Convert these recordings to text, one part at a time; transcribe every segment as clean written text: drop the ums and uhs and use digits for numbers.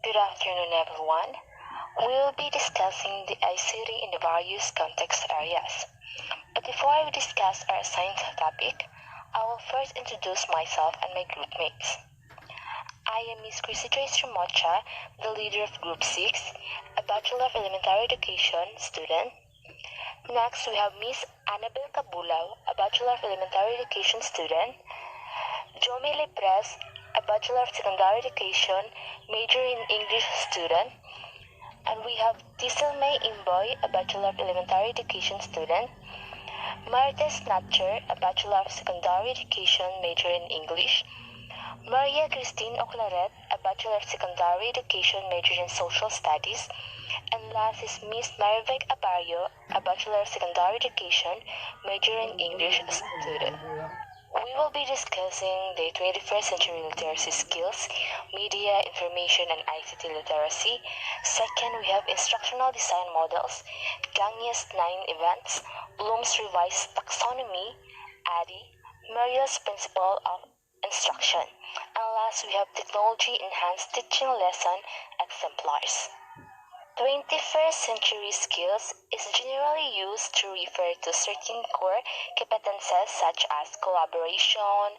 Good afternoon, everyone. We will be discussing the ICT in the various context areas. But before we discuss our assigned topic, I will first introduce myself and my group mates. I am Ms. Chrissy Joyce Ramocha, the leader of Group 6, a Bachelor of Elementary Education student. Next, we have Ms. Annabel Cabulao, a Bachelor of Elementary Education student. Jomi Lepres, a Bachelor of Secondary Education, major in English student. And we have Tisel May Imboy, a Bachelor of Elementary Education student. Martes Natcher, a Bachelor of Secondary Education, major in English. Maria Christine Oclaret, a Bachelor of Secondary Education, major in Social Studies. And last is Miss Marivec Abario, a Bachelor of Secondary Education, major in English student. We will be discussing the 21st century literacy skills, media, information, and ICT literacy. Second, we have instructional design models, Gagne's 9 events, Bloom's revised taxonomy, ADDIE, Merrill's principle of instruction. And last, we have technology-enhanced teaching lesson exemplars. 21st century skills is generally used to refer to certain core competences such as collaboration,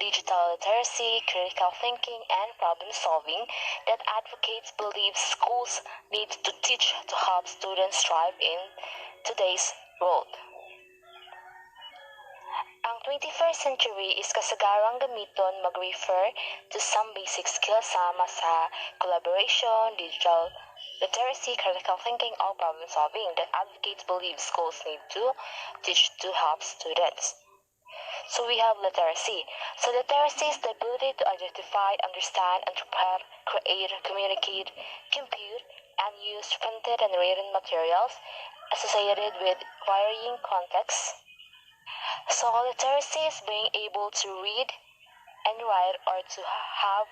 digital literacy, critical thinking, and problem solving that advocates believe schools need to teach to help students thrive in today's world. Ang 21st century is kasagarang gamiton mag-refer to some basic skills sama sa collaboration, digital literacy, critical thinking, or problem solving that advocates believe schools need to teach to help students. So we have literacy. So literacy is the ability to identify, understand, interpret, create, communicate, compute, and use printed and written materials associated with varying contexts. So literacy is being able to read and write or to have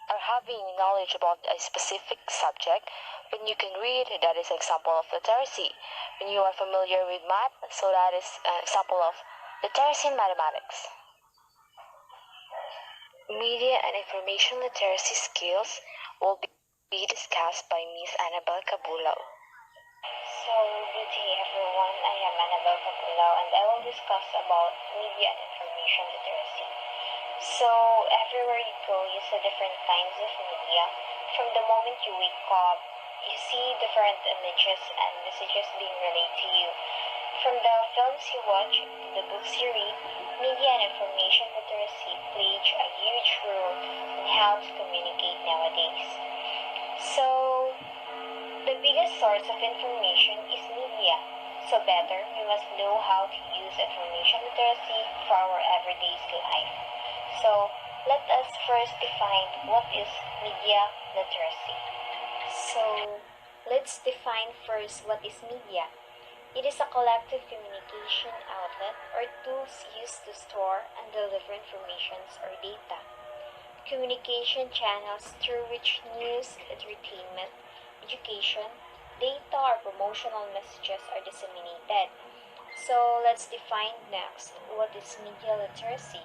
or having knowledge about a specific subject. When you can read, that is an example of literacy. When you are familiar with math, so that is an example of literacy in mathematics. Media and information literacy skills will be discussed by Ms. Annabel Cabulao. So, good day everyone. I am Annabel Cabulao and I will discuss about media and information literacy. So, everywhere you go, you see different kinds of media. From the moment you wake up, you see different images and messages being relayed to you. From the films you watch to the books you read, media and information literacy plays a huge role in how to communicate nowadays. So, the biggest source of information is media. So better, we must know how to use information literacy for our everyday life. So, let us first define what is media literacy. So, let's define first what is media. It is a collective communication outlet or tools used to store and deliver information or data. Communication channels through which news, entertainment, education, data, or promotional messages are disseminated. So, let's define next what is media literacy.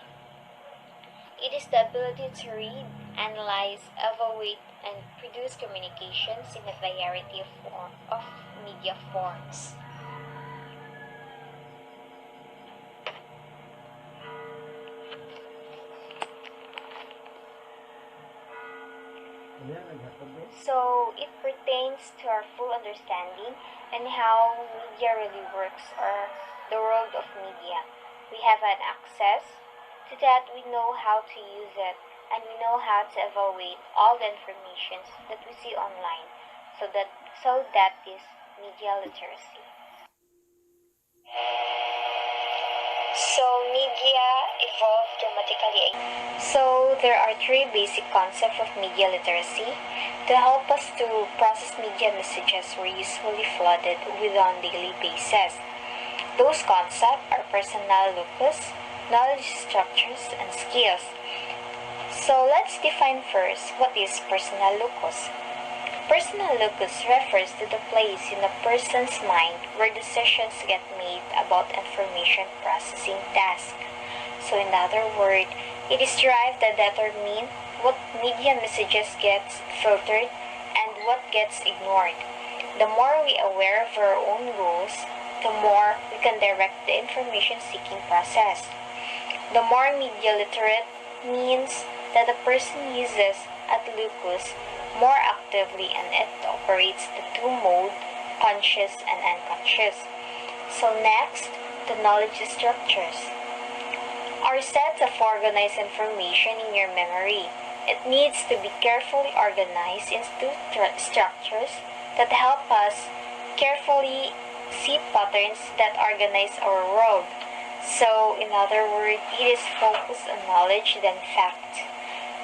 It is the ability to read, analyze, evaluate, and produce communications in a variety of media forms. So, it pertains to our full understanding and how media really works or the world of media. We have an access to that, we know how to use it, and we know how to evaluate all the information that we see online. So that is media literacy. So media evolved dramatically. So there are 3 basic concepts of media literacy. To help us to process media messages we're usually flooded with on daily basis. Those concepts are personal locus, knowledge structures, and skills. So let's define first what is personal locus. Personal locus refers to the place in a person's mind where decisions get made about information processing tasks. So in other words, It is derived that determine what media messages gets filtered and what gets ignored. The more we are aware of our own goals, the more we can direct the information-seeking process. The more media literate means that a person uses at locus more actively and it operates the two mode, conscious and unconscious. So next, the knowledge structures are sets of organized information in your memory. It needs to be carefully organized into structures that help us carefully see patterns that organize our world. So, in other words, it is focused on knowledge than fact.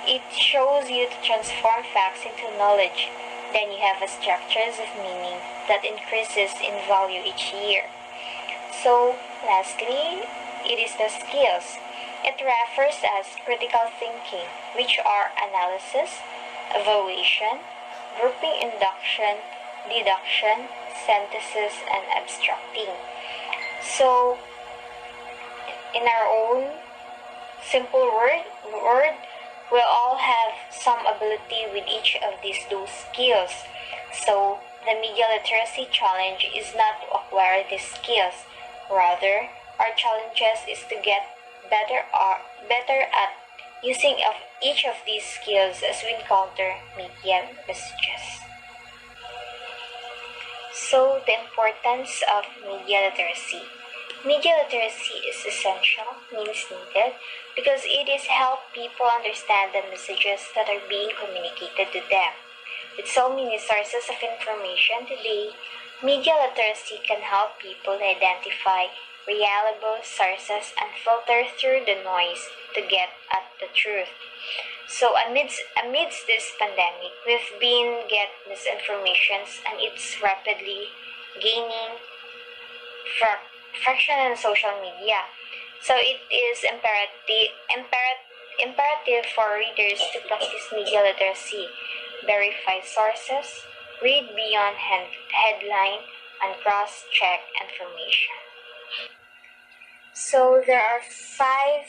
It shows you to transform facts into knowledge. Then you have a structures of meaning that increases in value each year. So, lastly, it is the skills. It refers as critical thinking, which are analysis, evaluation, grouping, induction, deduction, synthesis, and abstracting. So, in our own simple word, we all have some ability with each of those skills. So, the media literacy challenge is not to acquire these skills. Rather, our challenges is to get better at using of each of these skills as we encounter media messages. So, the importance of media literacy. Media literacy is essential, means needed, because it is help people understand the messages that are being communicated to them. With so many sources of information today, media literacy can help people identify reliable sources and filter through the noise to get at the truth. So amidst this pandemic, we've been get misinformations and it's rapidly gaining traction on social media. So it is imperative for readers to practice media literacy, verify sources, read beyond headline, and cross-check information. So there are 5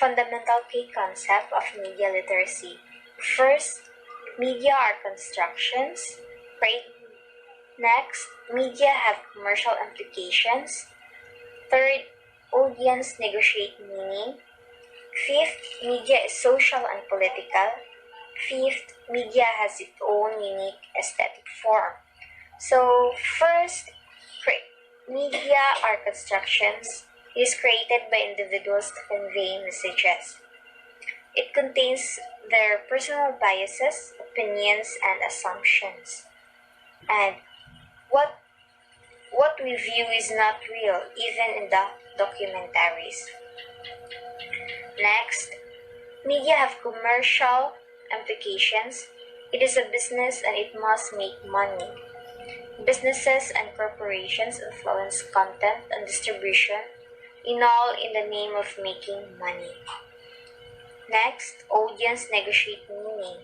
fundamental key concepts of media literacy. First, media are constructions. Next, media have commercial implications. Third, audience negotiate meaning. Fifth, media is social and political. Fifth, media has its own unique aesthetic form. So first, media are constructions. It is created by individuals to convey messages. It contains their personal biases, opinions, and assumptions. And what we view is not real, even in the documentaries. Next, media have commercial implications. It is a business and it must make money. Businesses and corporations influence content and distribution, in the name of making money. Next, audience negotiate meaning.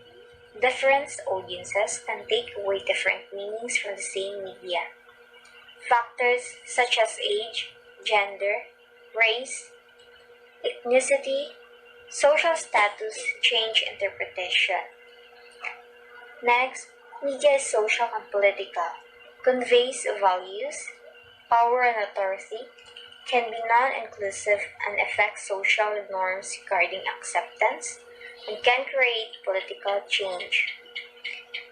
Different audiences can take away different meanings from the same media. Factors such as age, gender, race, ethnicity, social status change interpretation. Next, media is social and political, conveys values, power and authority, can be non-inclusive and affect social norms regarding acceptance, and can create political change.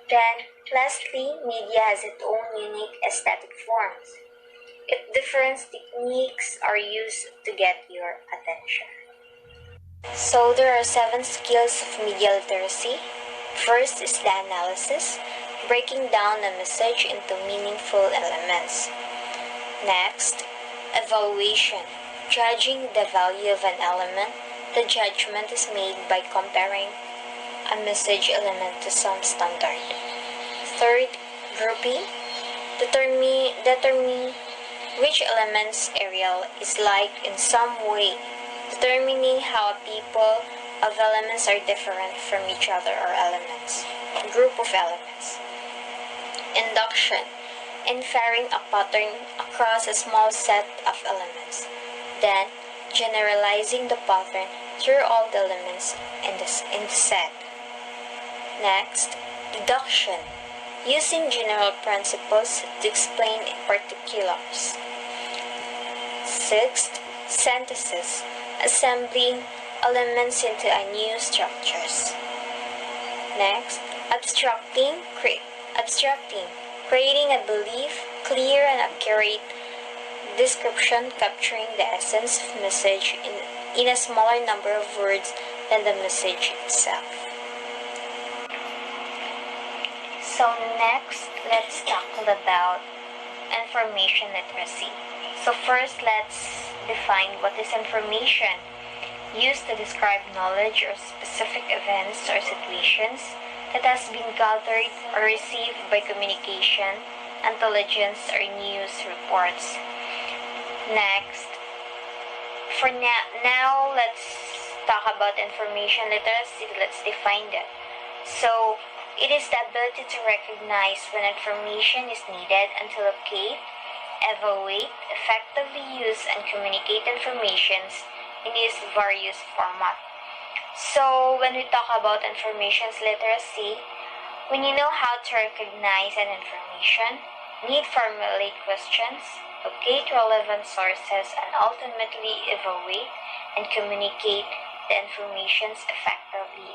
Then, lastly, media has its own unique aesthetic forms. Its different techniques are used to get your attention. So there are 7 skills of media literacy. First is the analysis, breaking down a message into meaningful elements. Next, evaluation, judging the value of an element. The judgment is made by comparing a message element to some standard. Third, grouping, determine which element's area is like in some way, determining how a people of elements are different from each other or elements, group of elements. Induction, inferring a pattern across a small set of elements. Then, generalizing the pattern factor all the elements in the set. Next, deduction, using general principles to explain particulars. Sixth, synthesis, assembling elements into a new structures. Next, abstracting, creating a belief, clear and accurate description capturing the essence of message in a smaller number of words than the message itself. So next, let's tackle about information literacy. So first, let's define what is information. Used to describe knowledge or specific events or situations that has been gathered or received by communication, intelligence, or news reports. Next, for now, let's talk about information literacy. Let's define that. So, it is the ability to recognize when information is needed and to locate, evaluate, effectively use, and communicate informations in its various formats. So, when we talk about information literacy, when you know how to recognize an information, need formulate questions, locate relevant sources, and ultimately evaluate and communicate the information effectively,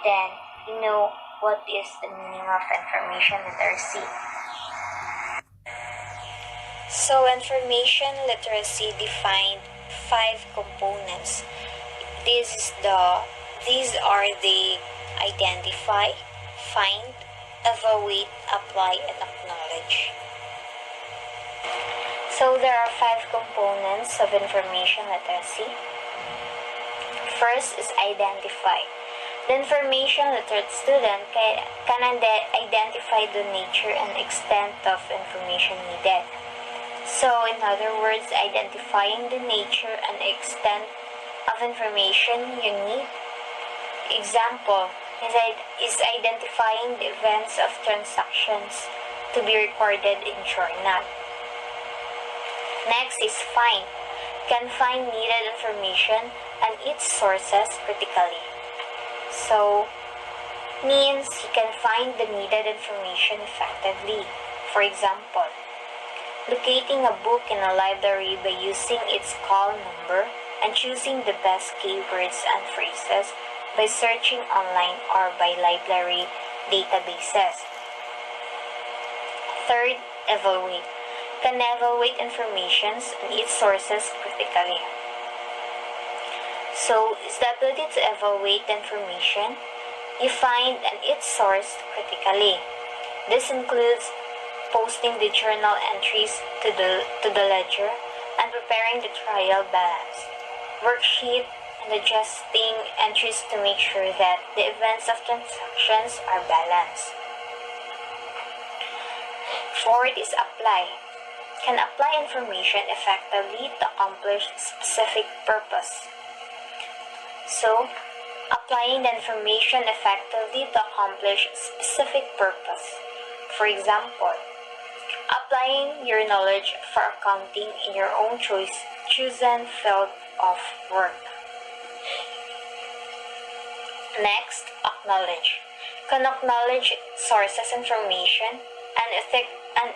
then you know what is the meaning of information literacy. So, information literacy defined 5 components. These are the identify, find, evaluate, apply, and acknowledge. So there are 5 components of information literacy. First is identify. The information literate student can identify the nature and extent of information needed. So, in other words, identifying the nature and extent of information you need. Example is identifying the events of transactions to be recorded in journal. Next is find. Can find needed information and its sources critically. So, means you can find the needed information effectively. For example, locating a book in a library by using its call number and choosing the best keywords and phrases by searching online or by library databases. Third, evaluate. Can evaluate information and its sources critically. So, is the ability to evaluate the information you find and its source critically. This includes posting the journal entries to the ledger and preparing the trial balance worksheet and adjusting entries to make sure that the events of transactions are balanced. Fourth is apply. Can apply information effectively to accomplish a specific purpose. So, applying the information effectively to accomplish a specific purpose. For example, applying your knowledge for accounting in your own chosen field of work. Next, acknowledge. Can acknowledge sources information and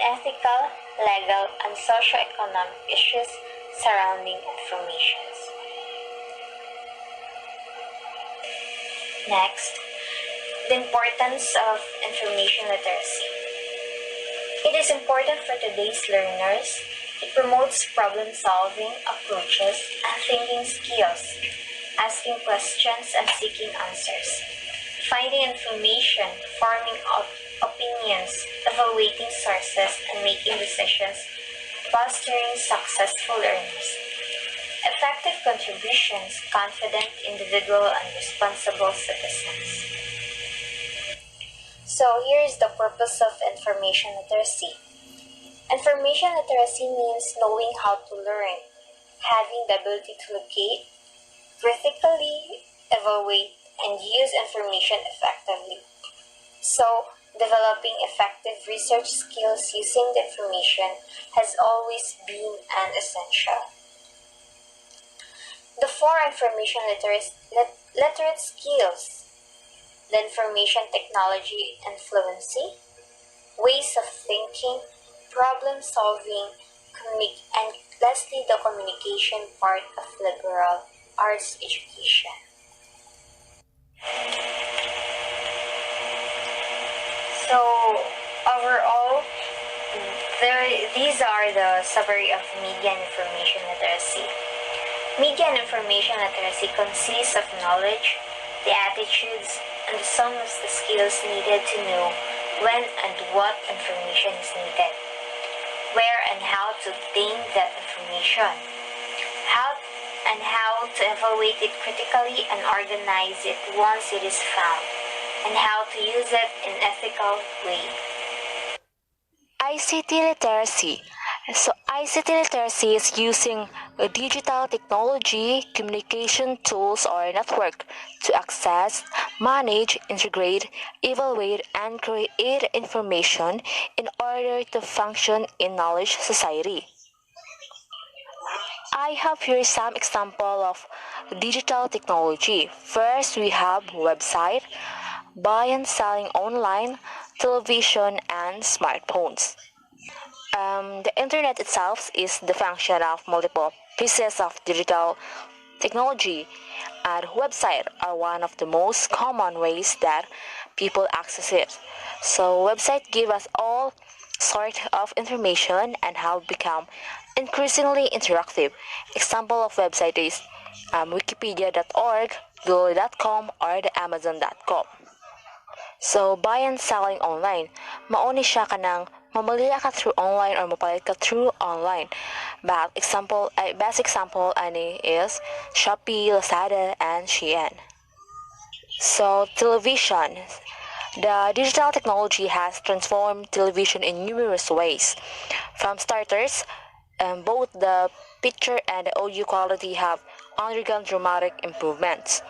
ethical, legal, and socio-economic issues surrounding information. Next, the importance of information literacy. It is important for today's learners. It promotes problem-solving approaches and thinking skills, asking questions and seeking answers, finding information, forming opinions, evaluating sources, and making decisions, fostering successful learners. Effective contributions, confident individual, and responsible citizens. So here is the purpose of information literacy. Information literacy means knowing how to learn, having the ability to locate, critically evaluate, and use information effectively. So, developing effective research skills using the information has always been an essential. The four information literate skills: the information technology and fluency, ways of thinking, problem solving, and lastly the communication part of liberal arts education. So overall, these are the summary of media and information literacy. Media and information literacy consists of knowledge, the attitudes, and some of the skills needed to know when and what information is needed, where and how to obtain that information, how to evaluate it critically and organize it once it is found, and how to use it in an ethical way. ICT literacy. So ICT literacy is using digital technology, communication tools, or network to access, manage, integrate, evaluate, and create information in order to function in knowledge society. I have here some example of digital technology. First, we have website, buy and selling online, television, and smartphones. The internet itself is the function of multiple pieces of digital technology, and websites are one of the most common ways that people access it. So websites give us all sort of information and have become increasingly interactive. Example of website is wikipedia.org, google.com, or the amazon.com. So, buy and selling online. Mauni siya ka ng mamaliya ka through online or mapalit ka through online. But best example ani is Shopee, Lazada, and Shein. So, television. The digital technology has transformed television in numerous ways. From starters, both the picture and the audio quality have undergone dramatic improvements.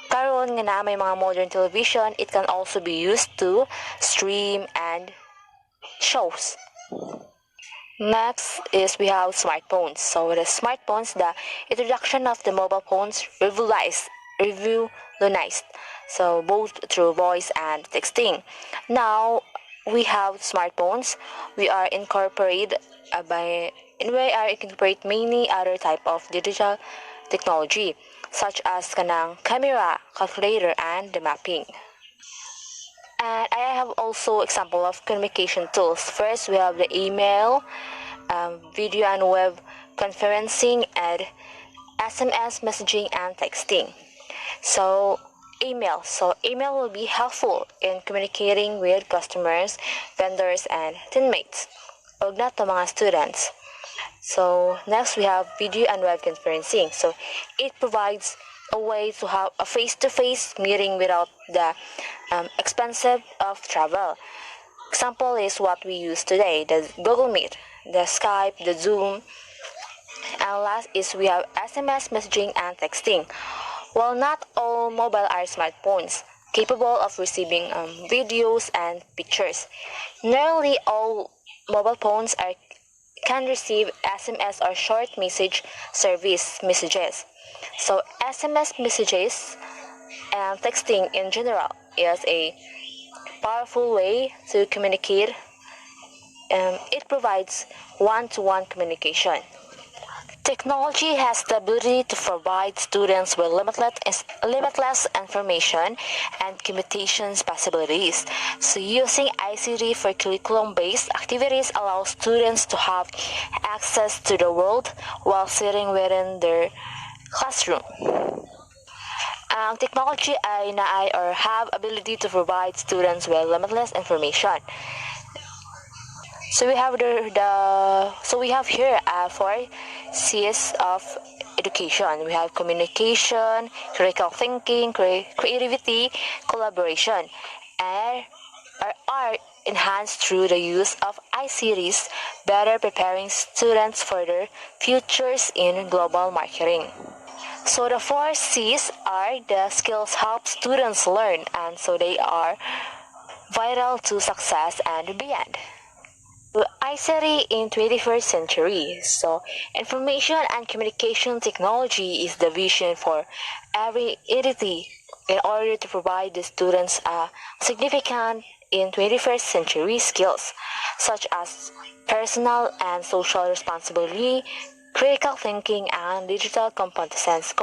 Karon nga na may mga modern television, it can also be used to stream and shows. Next is we have smartphones. So the smartphones, the introduction of the mobile phones revolutionized. So both through voice and texting. Now we have smartphones. We are incorporate many other type of digital technology, such as kanang camera, calculator, and the mapping. And I have also example of communication tools. First, we have the email, video and web conferencing, and SMS messaging and texting. So, email. So, email will be helpful in communicating with customers, vendors, and teammates, or not to mga students. So next we have video and web conferencing. So it provides a way to have a face-to-face meeting without the expensive of travel. Example is what we use today, the Google Meet, the Skype, the Zoom. And last is we have SMS messaging and texting. While not all mobile are smartphones capable of receiving videos and pictures, nearly all mobile phones can receive SMS or short message service messages. So SMS messages and texting in general is a powerful way to communicate. It provides one-to-one communication. Technology has the ability to provide students with limitless information and communications possibilities. So using ICT for curriculum-based activities allows students to have access to the world while sitting within their classroom. Ang technology ay or have ability to provide students with limitless information. So we have here four C's of education. We have communication, critical thinking, creativity, collaboration, and are enhanced through the use of ICTs, better preparing students for their futures in global marketing. So the four C's are the skills help students learn, and so they are vital to success and beyond. ICT in 21st century. So, information and communication technology is the vision for every entity in order to provide the students a significant in 21st century skills such as personal and social responsibility, critical thinking, and digital competence,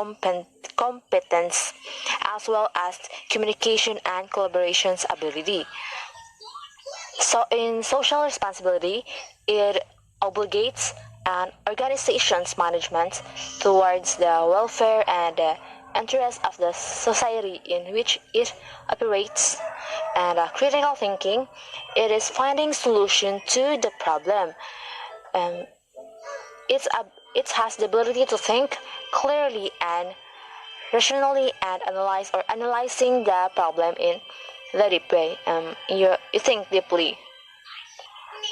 as well as communication and collaborations ability. So, in social responsibility, it obligates an organization's management towards the welfare and the interests of the society in which it operates. And critical thinking, it is finding solution to the problem. Um, it has the ability to think clearly and rationally and analyzing the problem in the deep way. You think deeply.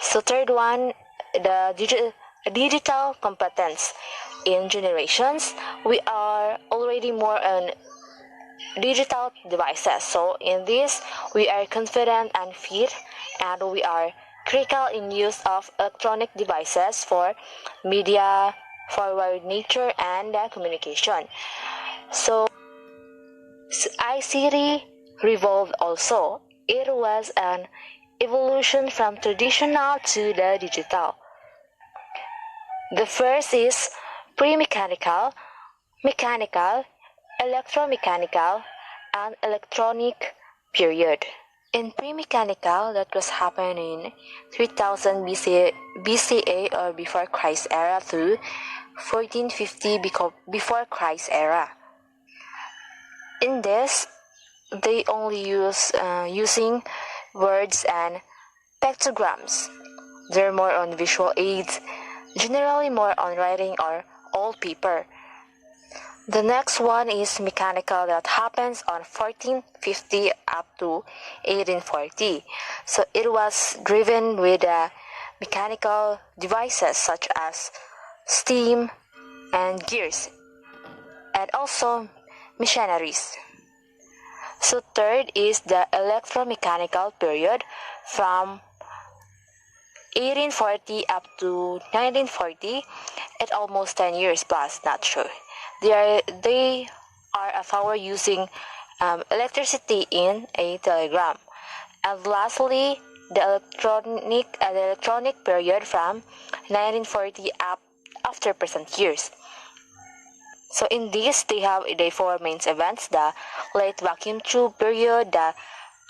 So third one, the digital competence. In generations, we are already more on digital devices. So in this, we are confident and fit, and we are critical in use of electronic devices for media, forward nature, and communication. So ICT revolved also. It was an evolution from traditional to the digital. The first is pre-mechanical, mechanical, electromechanical, and electronic period. In pre-mechanical, that was happening in 3000 BCA or before Christ era to 1450 before Christ era. In this, they only using words and pictograms. They're more on visual aids, generally more on writing or old paper. The next one is mechanical that happens on 1450 up to 1840. So it was driven with mechanical devices such as steam and gears, and also machineries. So third is the electromechanical period from 1840 up to 1940, at almost 10 years plus, not sure. They are a power using electricity in a telegram. And lastly, the electronic period from 1940 up after present years. So in this, they have the four main events: the late vacuum tube period, the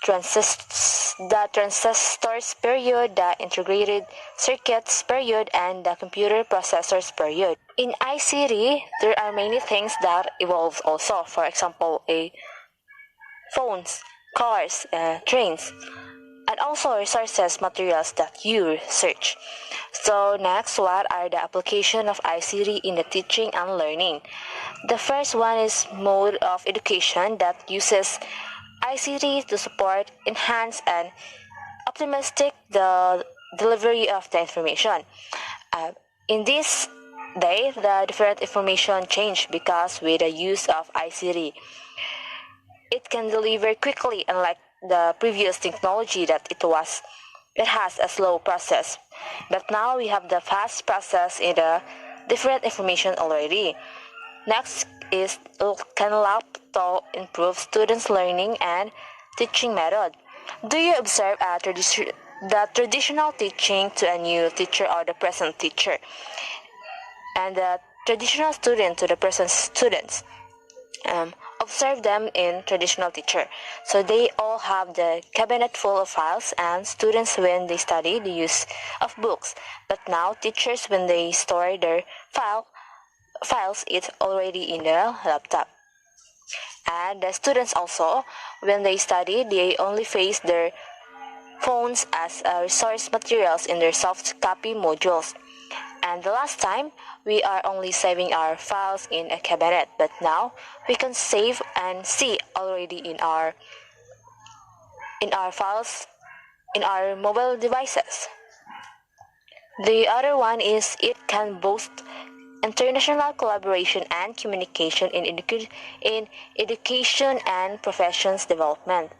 transistors period, the integrated circuits period, and the computer processors period. In ICT, there are many things that evolve also. For example, phones, cars, trains, and also resources, materials that you research. So next, what are the application of ICT in the teaching and learning? The first one is mode of education that uses ICT to support, enhance, and optimistic the delivery of the information. In this day, the different information change because with the use of ICT, it can deliver quickly, unlike the previous technology that it has a slow process. But now we have the fast process in the different information already. Next is can help to improve students' learning and teaching method. Do you observe the traditional teaching to a new teacher or the present teacher, and the traditional student to the present students? Observe them in traditional teacher. So they all have the cabinet full of files, and students when they study the use of books. But now teachers when they store their files, it's already in their laptop. And the students also, when they study, they only face their phones as resource materials in their soft copy modules. And the last time, we are only saving our files in a cabinet, but now we can save and see already in our files in our mobile devices. The other one is it can boast international collaboration and communication in education and professional development.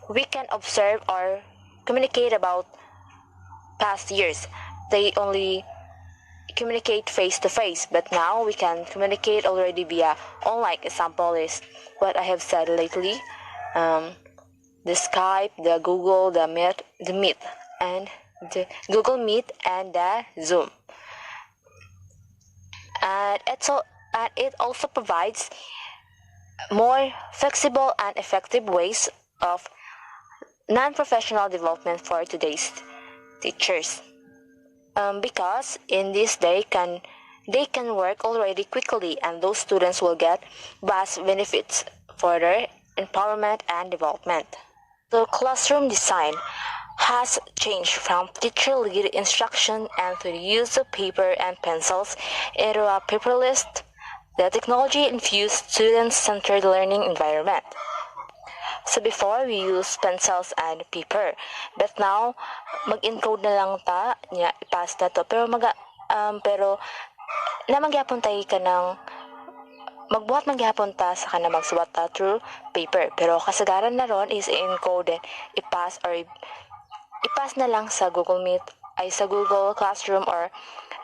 We can observe or communicate about past years, they only communicate face to face, but now we can communicate already via online. Example is what I have said lately, the Skype, the Google, the Meet, and the Google Meet and the Zoom. And it also provides more flexible and effective ways of non-professional development for today's teachers. Because in this they can work already quickly, and those students will get vast benefits for their empowerment and development. So classroom design has changed from teacher-led instruction and to the use of paper and pencils into a paperless, the technology-infused student-centered learning environment. So before, we use pencils and paper. But now, mag-encode na lang ta, niya, ipass na to. Pero namagyapon tayo ka ng, magbuhat magyapon ta sa kana magsuwat ta through paper. Pero kasagaran na ron is i-encode, ipass na lang sa Google Meet, sa Google Classroom or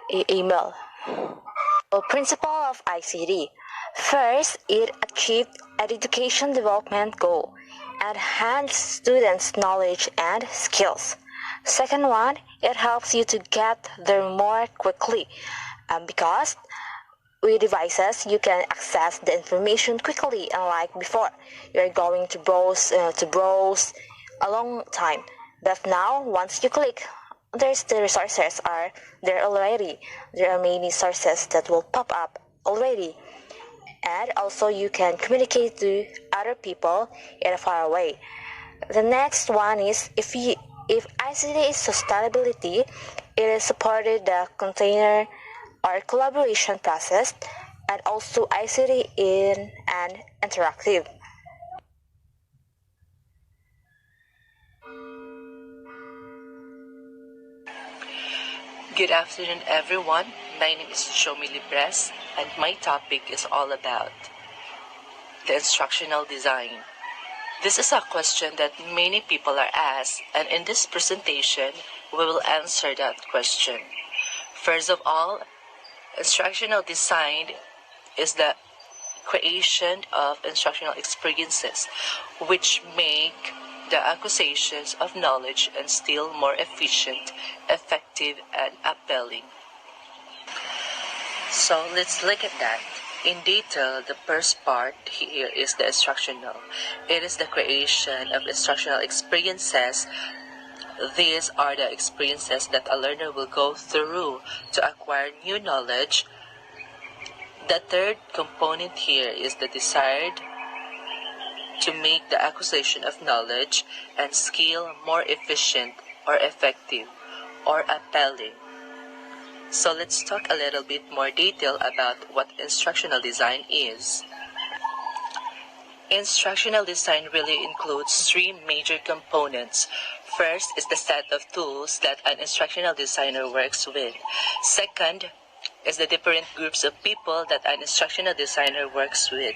email. So, principle of ICT. First, it achieved an education development goal, enhance students' knowledge and skills. Second one, it helps you to get there more quickly, because with devices you can access the information quickly, unlike before. You're going to browse a long time, but now once you click, the resources are there already. There are many sources that will pop up already. And also you can communicate to other people in a far away. The next one is if ICT is sustainability, it is supported the container or collaboration process, and also ICT in an interactive. Good afternoon, everyone. My name is Jomi Libres, and my topic is all about the instructional design. This is a question that many people are asked, and in this presentation, we will answer that question. First of all, instructional design is the creation of instructional experiences which make the acquisitions of knowledge and skill more efficient, effective, and appealing. So let's look at that. In detail, the first part here is the instructional. It is the creation of instructional experiences. These are the experiences that a learner will go through to acquire new knowledge. The third component here is the desired to make the acquisition of knowledge and skill more efficient or effective or appealing. So let's talk a little bit more detail about what instructional design is. Instructional design really includes three major components. First is the set of tools that an instructional designer works with. Second is the different groups of people that an instructional designer works with.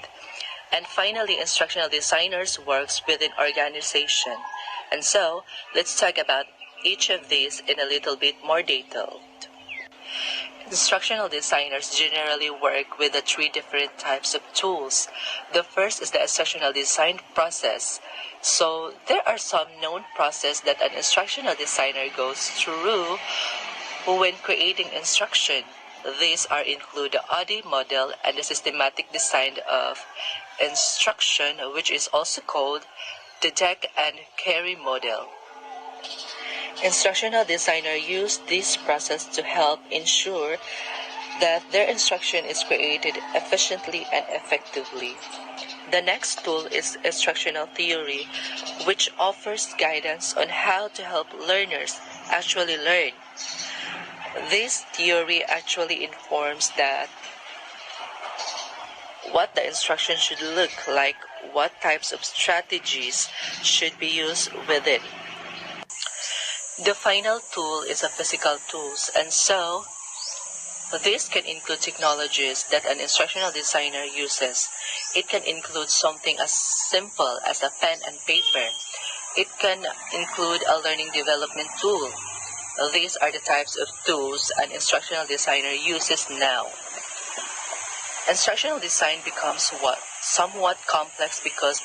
And finally, instructional designers works with an organization. And so, let's talk about each of these in a little bit more detail. Instructional designers generally work with the three different types of tools. The first is the instructional design process. So, there are some known processes that an instructional designer goes through when creating instruction. These include the OD model and the systematic design of instruction, which is also called the deck and carry model. Instructional designers use this process to help ensure that their instruction is created efficiently and effectively. The next tool is instructional theory, which offers guidance on how to help learners actually learn. This theory actually informs that what the instruction should look like, what types of strategies should be used with it. The final tool is a physical tools, and so this can include technologies that an instructional designer uses. It can include something as simple as a pen and paper. It can include a learning development tool. These are the types of tools an instructional designer uses now. Instructional design becomes somewhat complex because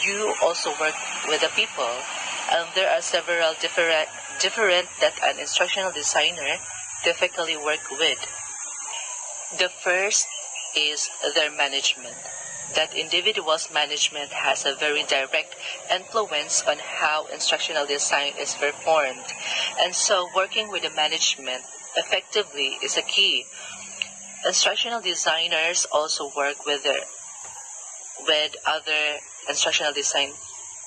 you also work with the people, and there are several different that an instructional designer typically work with. The first is their management. That individual's management has a very direct influence on how instructional design is performed, and so working with the management effectively is a key. Instructional designers also work with other instructional design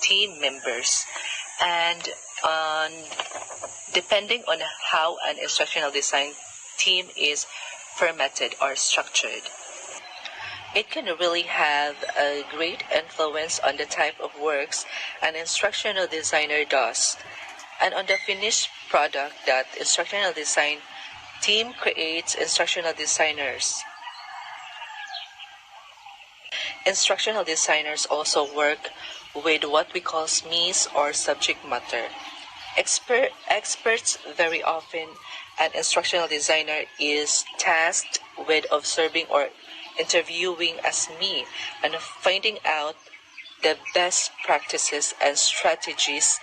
team members, and depending on how an instructional design team is formatted or structured, it can really have a great influence on the type of works an instructional designer does and on the finished product that instructional design team creates. Instructional designers also work with what we call SMEs or subject matter. Experts very often, an instructional designer is tasked with observing or interviewing a SME and finding out the best practices and strategies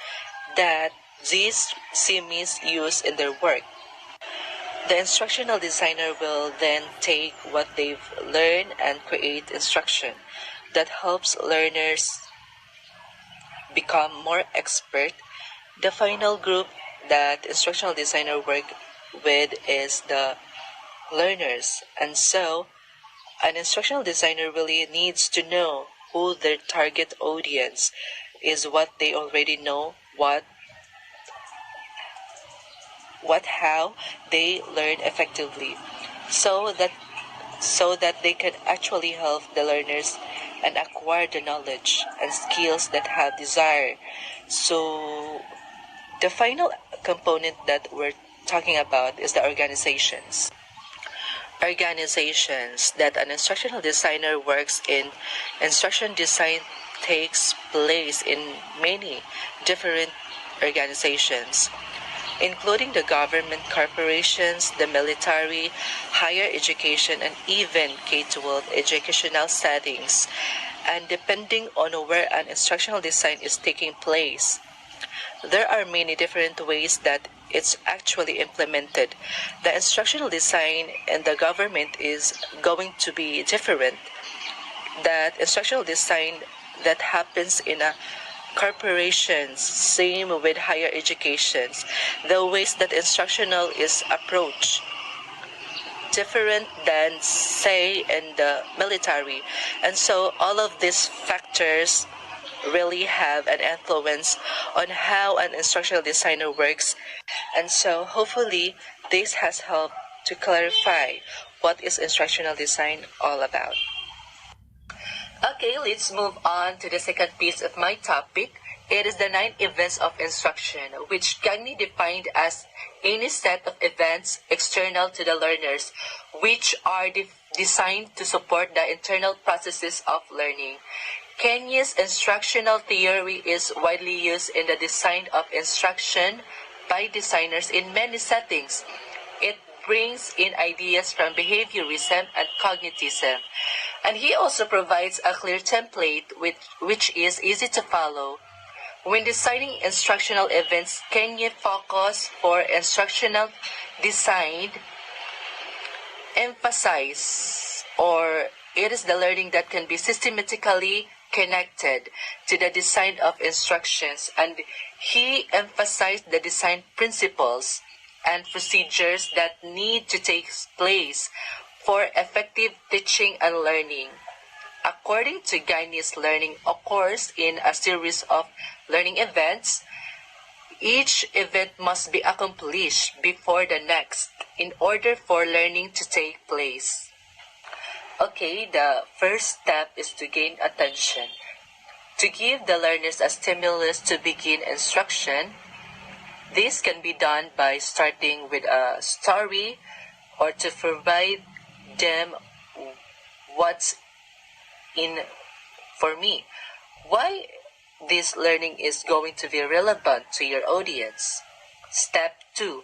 that these SMEs use in their work. The instructional designer will then take what they've learned and create instruction that helps learners become more expert. The final group that instructional designer work with is the learners, and so an instructional designer really needs to know who their target audience is, what they already know, how they learn effectively, so that they can actually help the learners and acquire the knowledge and skills that have desire. So the final component that we're talking about is the organizations. Organizations that an instructional designer works in. Instruction design takes place in many different organizations, including the government, corporations, the military, higher education, and even K-12 educational settings. And depending on where an instructional design is taking place, there are many different ways that it's actually implemented. The instructional design in the government is going to be different. That instructional design that happens in a corporations, same with higher educations. The ways that instructional is approached different than, say, in the military. And so all of these factors really have an influence on how an instructional designer works. And so hopefully this has helped to clarify what is instructional design all about. Okay, let's move on to the second piece of my topic. It is the 9 events of instruction, which Gagny defined as any set of events external to the learners, which are designed to support the internal processes of learning. Kenya's instructional theory is widely used in the design of instruction by designers in many settings. It brings in ideas from behaviorism and cognitism. And he also provides a clear template which is easy to follow. When designing instructional events, Kenya focus for instructional design emphasize or it is the learning that can be systematically connected to the design of instructions, and he emphasized the design principles and procedures that need to take place for effective teaching and learning. According to Gagny's, learning occurs in a series of learning events. Each event must be accomplished before the next in order for learning to take place. Okay, the first step is to gain attention. To give the learners a stimulus to begin instruction, this can be done by starting with a story or to provide them what's in for me. Why this learning is going to be relevant to your audience. Step 2.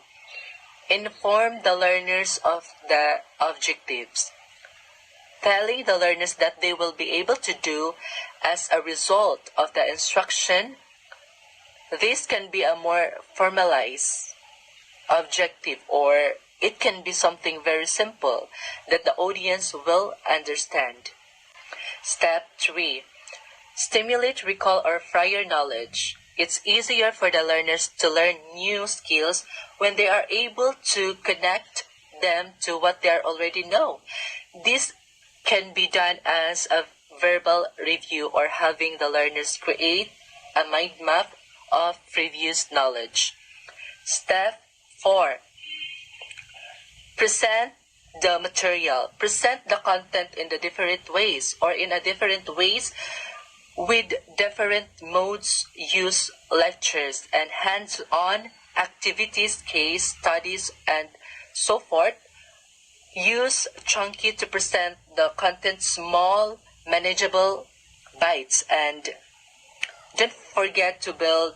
Inform the learners of the objectives, telling the learners that they will be able to do as a result of the instruction. This can be a more formalized objective, or it can be something very simple that the audience will understand. Step 3. Stimulate recall or prior knowledge. It's easier for the learners to learn new skills when they are able to connect them to what they already know. This can be done as a verbal review or having the learners create a mind map of previous knowledge. Step 4. Present the material. Present the content in the different ways or in a different ways with different modes. Use lectures and hands-on activities, case studies, and so forth. Use Chunky to present the content small, manageable bites, and don't forget to build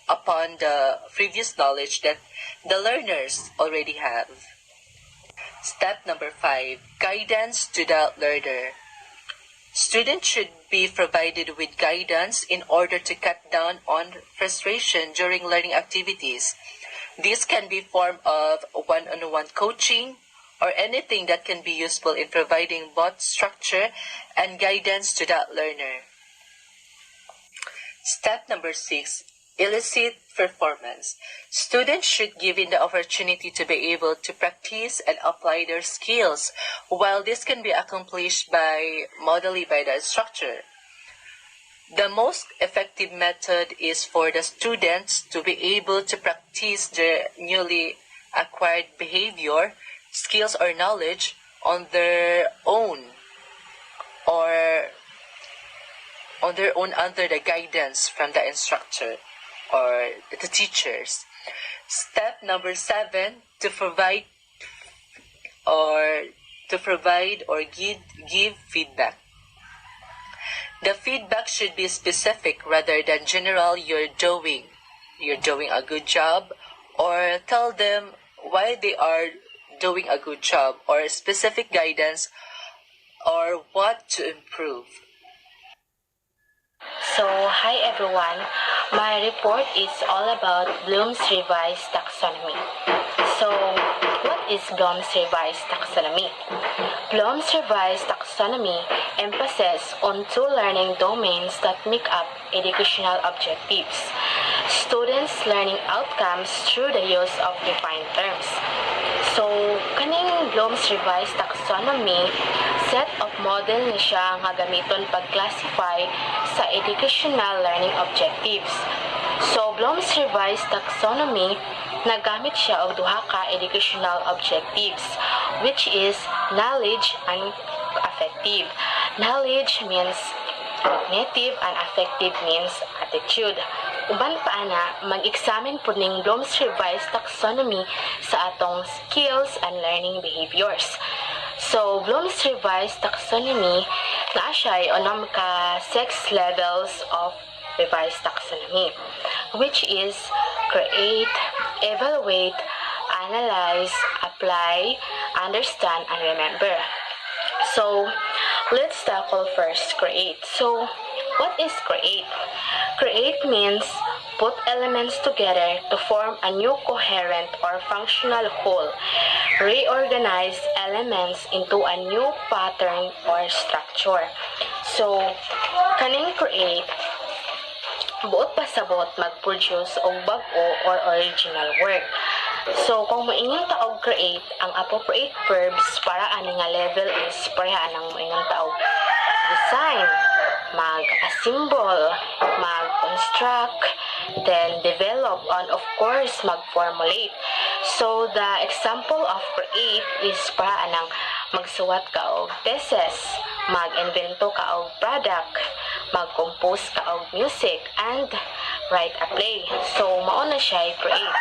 upon the previous knowledge that the learners already have. Step number 5, guidance to the learner. Students should be provided with guidance in order to cut down on frustration during learning activities. This can be form of one-on-one coaching or anything that can be useful in providing both structure and guidance to that learner. Step number 6, elicit performance. Students should given the opportunity to be able to practice and apply their skills, while this can be accomplished modally by the instructor. The most effective method is for the students to be able to practice their newly acquired behavior, skills, or knowledge on their own under the guidance from the instructor or the teachers. Step number 7, to provide or give feedback. The feedback should be specific rather than general. You're doing a good job, or tell them why they are doing a good job, or specific guidance or what to improve. So, hi everyone. My report is all about Bloom's Revised Taxonomy. So, what is Bloom's Revised Taxonomy? Bloom's Revised Taxonomy emphasizes on 2 learning domains that make up educational objectives: students' learning outcomes through the use of defined terms. So, kaning Bloom's Revised Taxonomy, set of model na siya nga gamiton pag-classify sa educational learning objectives. So, Bloom's Revised Taxonomy, nagamit siya og duha ka educational objectives, which is knowledge and affective. Knowledge means cognitive and affective means attitude. Uban pa ana, mag-examine po ning Bloom's Revised Taxonomy sa atong skills and learning behaviors. So, Bloom's Revised Taxonomy, naa siya unom ka 6 levels of Revised Taxonomy, which is create, evaluate, analyze, apply, understand, and remember. So, let's tackle first create. So, what is create? Create means put elements together to form a new coherent or functional whole. Reorganize elements into a new pattern or structure. So, kaning create, buot pasabot mag-produce og bag-o or original work. So, kung moingon ta og create, ang appropriate verbs para ani nga level is pareha nang moingon ta og design, mag-assemble, mag-construct, then develop, and of course, mag-formulate. So, the example of create is para anang magsuwat ka og thesis, mag-invento ka og product, mag-compose ka og music, and write a play. So, mao na siya create.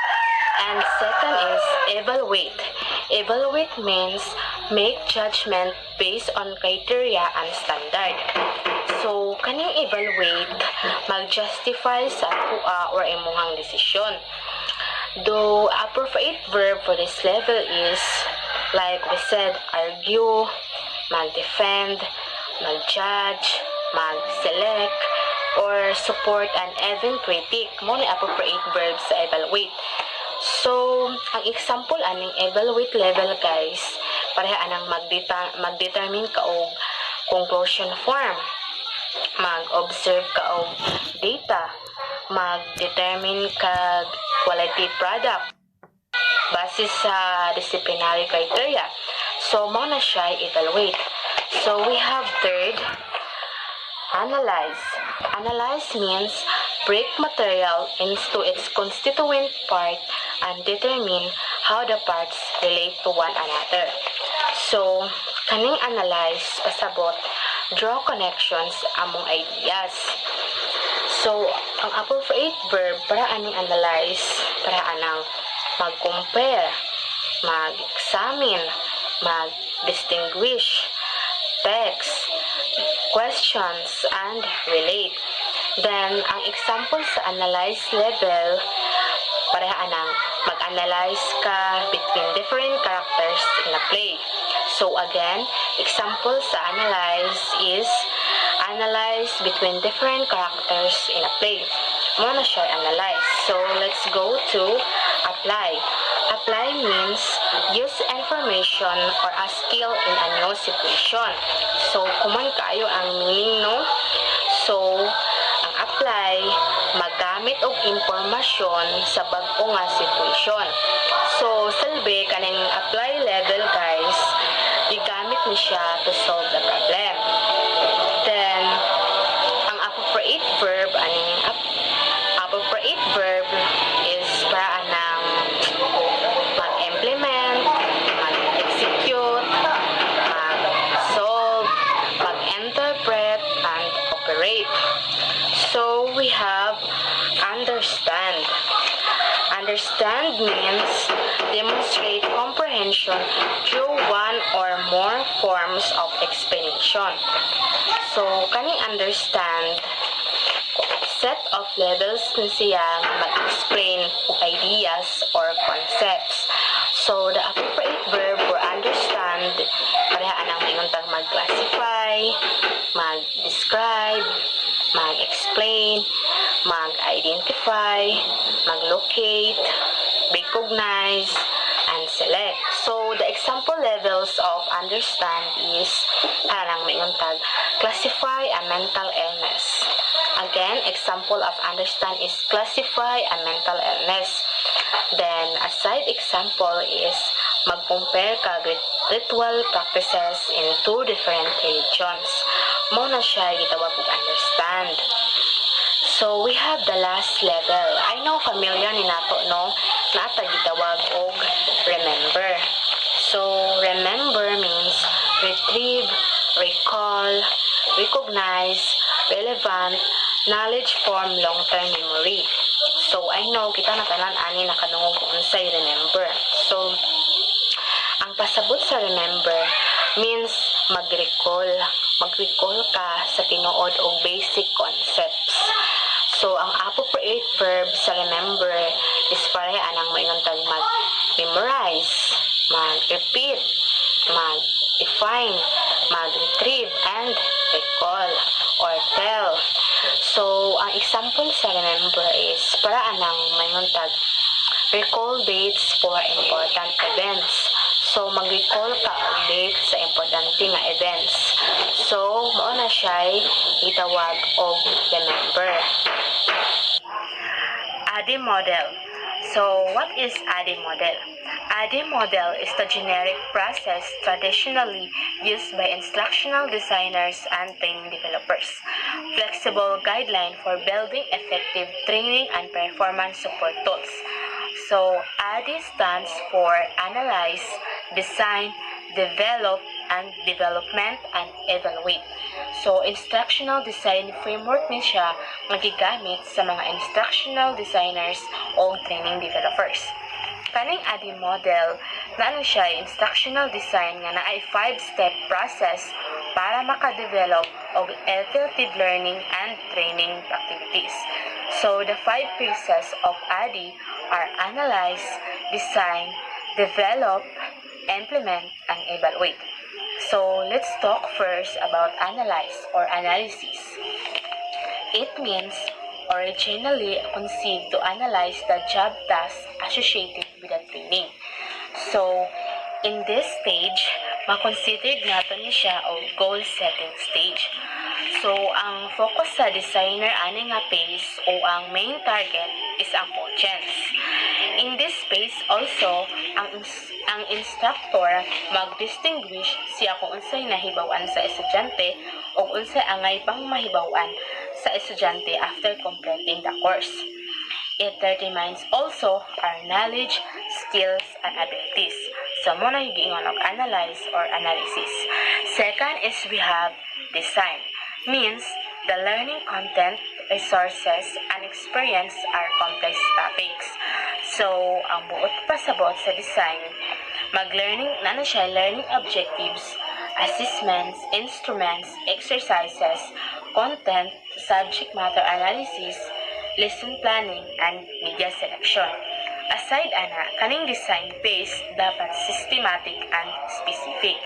And second is evaluate. Evaluate means make judgment based on criteria and standard. So, kaning evaluate, mag-justify sa tua or imuhang desisyon. The appropriate verb for this level is, like we said, argue, mag-defend, mag-judge, mag-select, or support and even critic. Mo ni appropriate verbs sa evaluate. So, ang example aning evaluate level guys, pareha anang mag-determine ka og conclusion form, mag-observe ka og data, mag-determine ka quality product base sa disciplinary criteria. So, mo na siya evaluate. So, we have third, analyze. Analyze means break material into its constituent part and determine how the parts relate to one another. So, kaning analyze pasabot, draw connections among ideas. So, ang appropriate verb para aning analyze, para anang mag-compare, mag-examine, mag-distinguish, text, questions, and relate. Then, ang example sa analyze level, pareha anang mag-analyze ka between different characters in a play. So, again, example sa analyze is analyze between different characters in a play. Muna siya analyze. So, let's go to apply. Apply means use information or a skill in a new situation. So, common kayo ang meaning, no? So, ang apply, magamit og impormasyon sa bag-o nga situation. So, silbi kaning apply level, guys, gigamit ni siya to solve the problem. Then, ang appropriate verb, appropriate verb is para anang mag-implement, mag-execute, mag-solve, mag-interpret, and operate. So, we have understand. Understand means demonstrate comprehension through one or more forms of explanation. So, kaning understand, set of levels na siya mag-explain of ideas or concepts. So, the appropriate verb for understand, pareha anang mayuntang mag-classify, mag-describe, mag-explain, mag-identify, mag-locate, recognize, and select. So, the example levels of understand is parang mayuntag classify a mental illness. Again, example of understand is classify a mental illness. Then, a side example is mag-compare ka ritual practices in two different religions. Muna siya gitawag og understand. So, we have the last level. I know familiar ni nato, no? Nata gitawag og remember. So, remember means retrieve, recall, recognize, relevant, knowledge form long-term memory. So, I know kita na tanan ani nakanungog unsay remember. So, ang pasabot sa remember means mag-recall. Mag-recall ka sa tinuod og basic concepts. So, ang appropriate verb sa remember is pareha anang mainuntag mag-memorize, mag-repeat, mag-define, mag-retrieve, and recall or tell. So, ang example sa remember is para anang mainuntag recall dates for important events. So, mag-recall ka ang dates sa importante nga events. So, mauna siya itawag og remember. ADDIE model. So, what is ADDIE model? ADDIE model is the generic process traditionally used by instructional designers and training developers. Flexible guideline for building effective training and performance support tools. So, ADDIE stands for Analyze, Design, Develop, and Development, and Evaluate. So, instructional design framework ni siya magigamit sa mga instructional designers o training developers. Kaning ADDIE model, naano siya instructional design nga naay 5-step process para makadevelop og effective learning and training activities. So the 5 phases of ADI are analyze, design, develop, implement, and evaluate. So let's talk first about analyze or analysis. It means originally conceived to analyze the job tasks associated with the training. So, in this stage, makonsidered nato ni siya o goal setting stage. So, ang focus sa designer ani nga phase o ang main target is ang audience. In this phase also, ang instructor mag-distinguish siya kung unsay nahibaw-an sa estudyante o unsay angay pang mahibaw-an sa estudyante after completing the course. It determines also our knowledge, skills, and abilities. So, muna yung giingon og analyze or analysis. Second is we have design. Means, the learning content, resources, and experience are complex topics. So, ang buot pasabot sa design, mag-learning, na siya learning objectives, assessments, instruments, exercises, content, subject matter analysis, lesson planning, and media selection. Aside ana, kaning design phase dapat systematic and specific.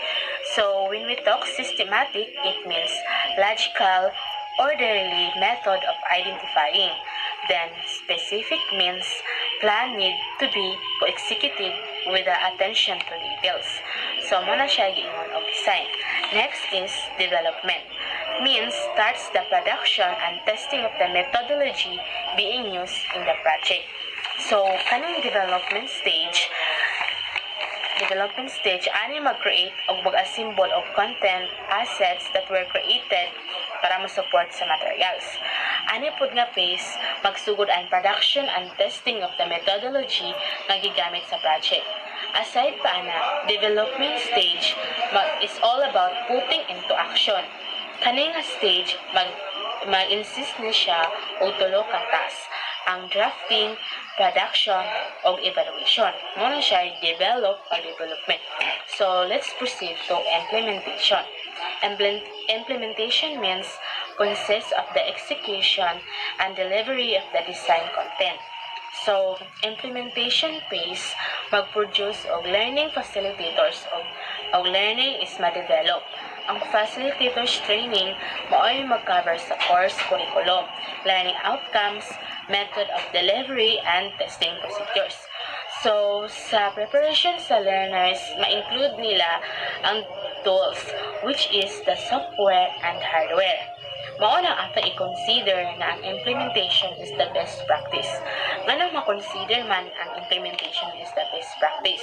So, when we talk systematic, it means logical, orderly method of identifying. Then, specific means plan need to be executed with the attention to details. So, muna siya giingon og design. Next is development. Means starts the production and testing of the methodology being used in the project. So, kaning development stage, ani mag-create o mag-assemble of content assets that were created para ma-support sa materials. Ani pud nga phase, magsugod ang production and testing of the methodology nga gigamit sa project. Aside pa ana, development stage is all about putting into action. Kaning nga stage, mag-insist na siya o tulo ka task. Ang drafting, production, o evaluation. Muna siya develop or development. So, let's proceed to implementation. Implementation means consists of the execution and delivery of the design content. So, implementation phase, mag-produce og learning facilitators og learning is ma-develop. Ang facilitators training mao'y mag-cover sa course curriculum, learning outcomes, method of delivery, and testing procedures. So, sa preparation sa learners, ma-include nila ang tools, which is the software and hardware. Mao na ato i-consider na ang implementation is the best practice. Nga ma-consider man ang implementation is the best practice.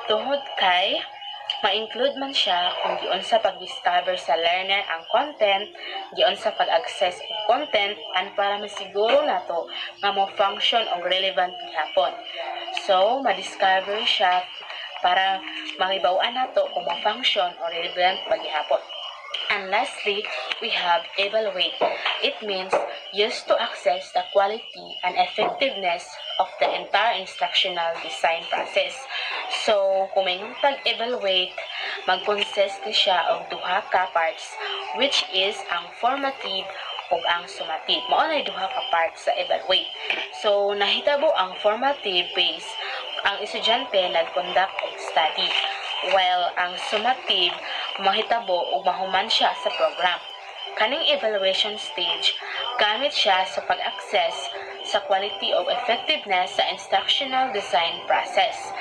Tungod kay ma-include man siya kung giun sa pag-discover sa learner ang content, giun sa pag-access ang content, and para masiguro nato nga mo function o relevant gihapon. So, ma-discover siya para mahibaw-an nato kung mo function o relevant paghihapon. And lastly, we have evaluate. It means used to assess the quality and effectiveness of the entire instructional design process. So, kung may pag-evaluate, mag-consist na siya og duha ka parts, which is ang formative ug ang summative. Mao na duha ka parts sa evaluate. So, nahitabo ang formative phase, ang estudyante nag-conduct og study, while ang summative mahitabo o mahuman siya sa program. Kaning evaluation stage, gamit siya sa pag-access sa quality of effectiveness sa instructional design process.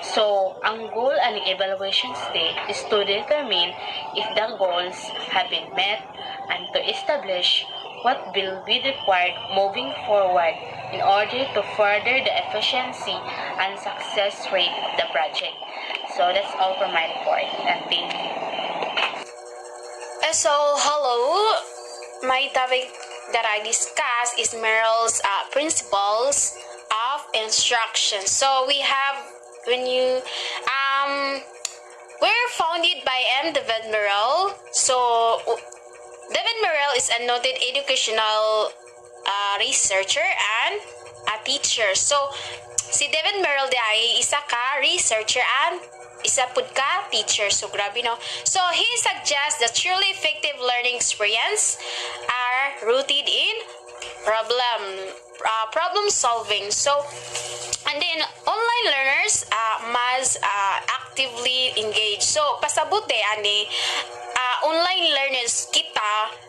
So, ang goal aning evaluation stage is to determine if the goals have been met and to establish what will be required moving forward in order to further the efficiency and success rate of the project. So, that's all for my report, and thank you. So, hello. My topic that I discuss is Merrill's principles of instruction. So, we have we're founded by M. David Merrill. So, David Merrill is a noted educational researcher and a teacher. So, si David Merrill ay isa ka researcher and isa pud ka teacher. So grabe no. So he suggests that truly effective learning experience are rooted in problem solving. So and then online learners must actively engage. So pasabot ani online learners kita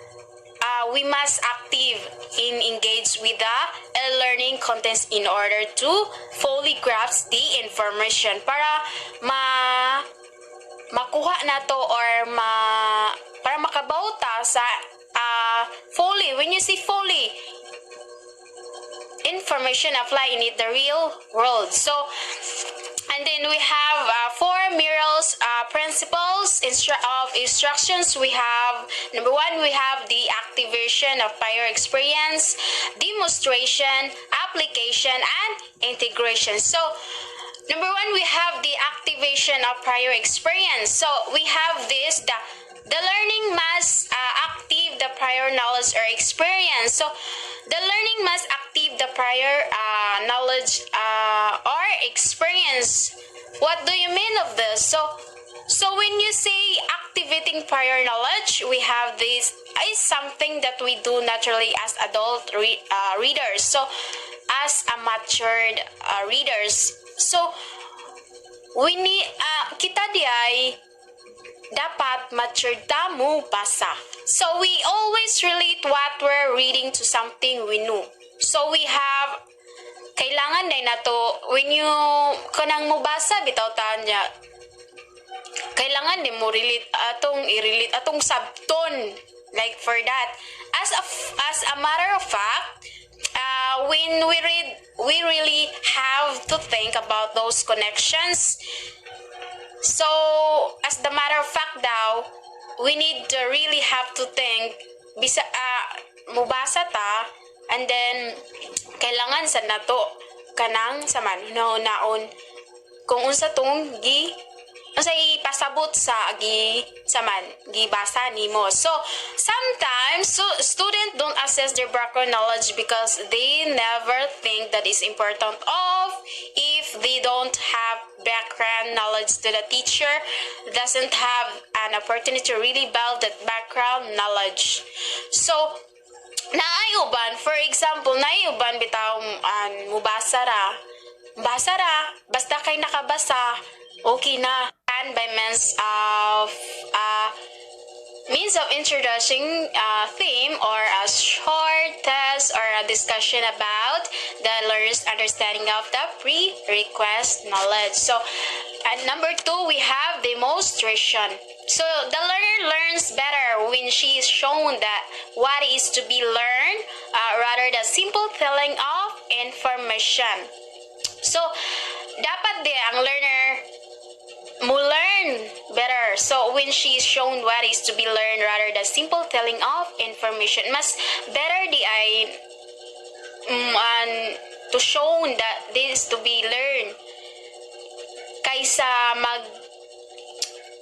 we must active in engage with the learning contents in order to fully grasp the information para makuha na to or para makabauta sa fully. When you see fully, information apply in the real world. So and then we have 4 Merrill's principles of instructions. We have number 1, we have the activation of prior experience, demonstration, application, and integration. So number 1, we have the activation of prior experience. So we have this, the learning must active the prior knowledge or experience. So the learning must active the prior knowledge or experience. What do you mean of this? So when you say activating prior knowledge, we have this is something that we do naturally as adult readers. So as a matured readers. So we need kita diay dapat matured tamu basa. So we always relate what we're reading to something we knew. So we have kailangan na nato when you kanang mubasa bitaw tanya kailangan din mo relate i-relate atong sabton like for that as a matter of fact when we read we really have to think about those connections. So as the matter of fact daw we need to really have to think bisa mubasa ta and then kailangan sa nato kanang sa naon kung unsa tong ipasabot sa gibasa nimo. So sometimes students don't assess their background knowledge because they never think that is important of if they don't have background knowledge to the teacher doesn't have an opportunity to really build that background knowledge. So naayuban, for example, naayuban bitaw mubasa ra. Basta kay nakabasa, okay na. And by means of introducing theme or a short test or a discussion about the learner's understanding of the pre-request knowledge. So at number 2, we have demonstration. So the learner learns better when she is shown that what is to be learned rather than simple telling of information. So dapat ang learner mo learn better. So when she is shown what is to be learned rather than simple telling of information, mas better ay to show that this is to be learned kaysa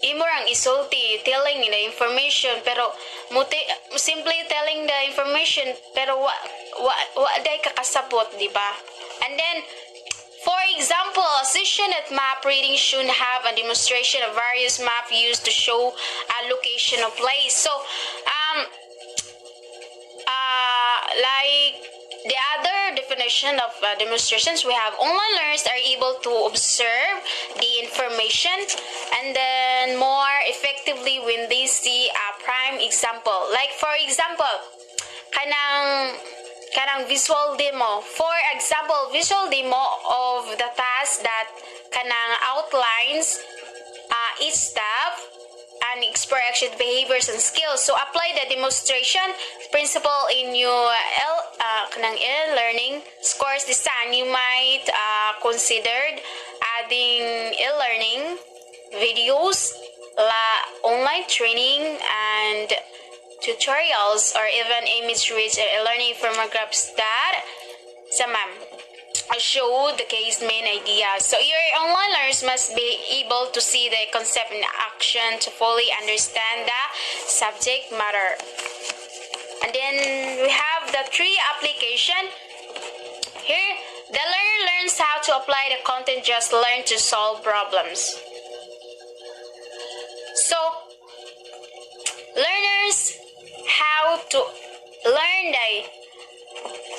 imo ang isulti telling the information pero simply telling the information pero wa day kakasabot, di ba? And then for example, a session at map reading should have a demonstration of various map used to show a location of place. So like the other definition of demonstrations, we have online learners are able to observe the information and then more effectively when they see a prime example. Like for example, kanang visual demo. For example, visual demo of the task that kanang outlines each step and expression behaviors and skills. So apply the demonstration principle in your e-learning course design. You might consider adding e-learning videos, online training, and tutorials, or even image-rich e-learning infographics that show the case main ideas. So your online learners must be able to see the concept in action to fully understand the subject matter. And then we have the 3 application. Here, the learner learns how to apply the content just learned to solve problems. So, learners how to learn day.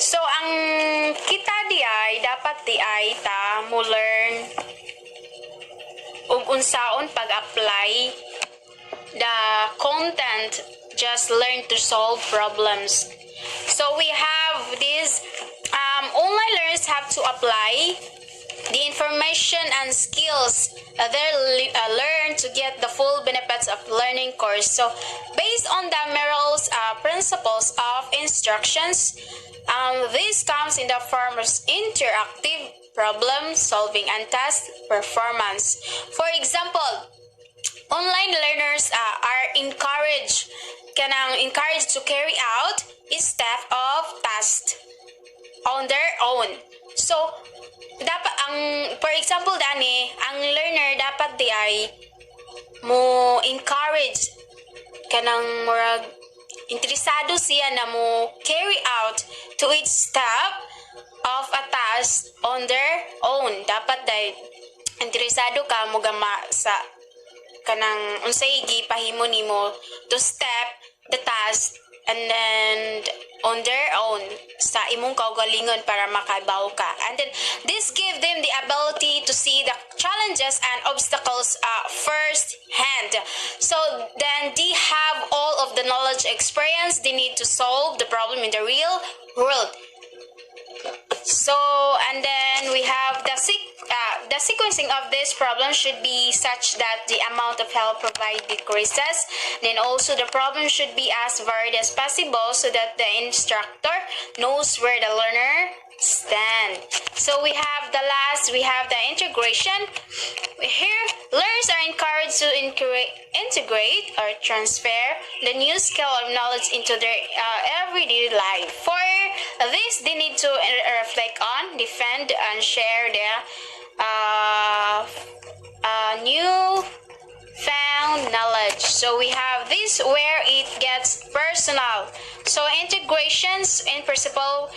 So, ang kita di ay, dapat di ay ta mo learn ug unsaon pag-apply the content, just learn to solve problems. So we have this online learners have to apply the information and skills they learn to get the full benefits of learning course. So based on the Merrill's principles of instructions, this comes in the form of interactive problem solving and task performance. For example, online learners are encouraged to carry out a step of task on their own. So dapat for example dani, ang learner dapat di ay mo encourage kanang murag interesado siya na mo carry out to each step of a task on their own. Dapat dahil interesado ka mo gama sa kanang unsay gipahimo nimo to step the task and then on their own sa imong kaugalingon para makaibaw ka. And then this give them the ability to see the challenges and obstacles first hand. So then they have all of the knowledge experience they need to solve the problem in the real world. So, and then we have the sequencing of this problem should be such that the amount of help provided decreases. Then also the problem should be as varied as possible so that the instructor knows where the learner stand. So we have the integration. Here, learners are encouraged to integrate or transfer the new skill of knowledge into their everyday life. For this, they need to reflect on, defend, and share their new found knowledge. So we have this where it gets personal. So integrations in principle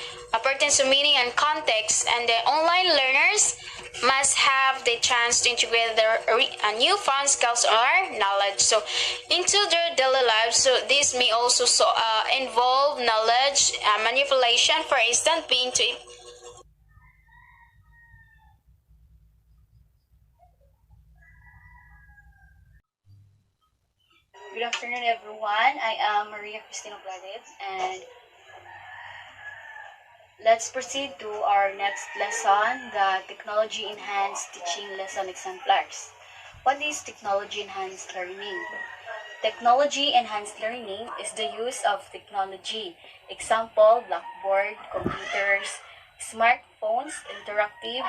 pertains to meaning and context, and the online learners must have the chance to integrate their newfound skills or knowledge so into their daily lives. So this may also involve knowledge manipulation, for instance, being to Good afternoon, everyone. I am Maria Cristina Pladet, and let's proceed to our next lesson, the Technology-Enhanced Teaching Lesson Exemplars. What is Technology-Enhanced Learning? Technology-enhanced learning is the use of technology. Example, blackboard, computers, smartphones, interactive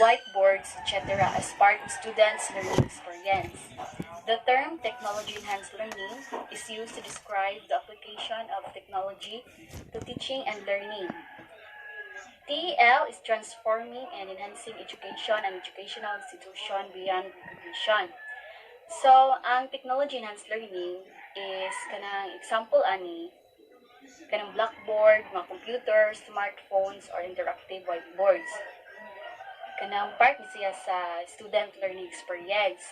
whiteboards, etc. as part of students' learning experience. The term technology-enhanced learning is used to describe the application of technology to teaching and learning. TEL is transforming and enhancing education and educational institution beyond recognition. So, ang technology-enhanced learning is kanang example ani, kanang blackboard, mga computers, smartphones, or interactive whiteboards. Kanang part ni siya sa student learning experience.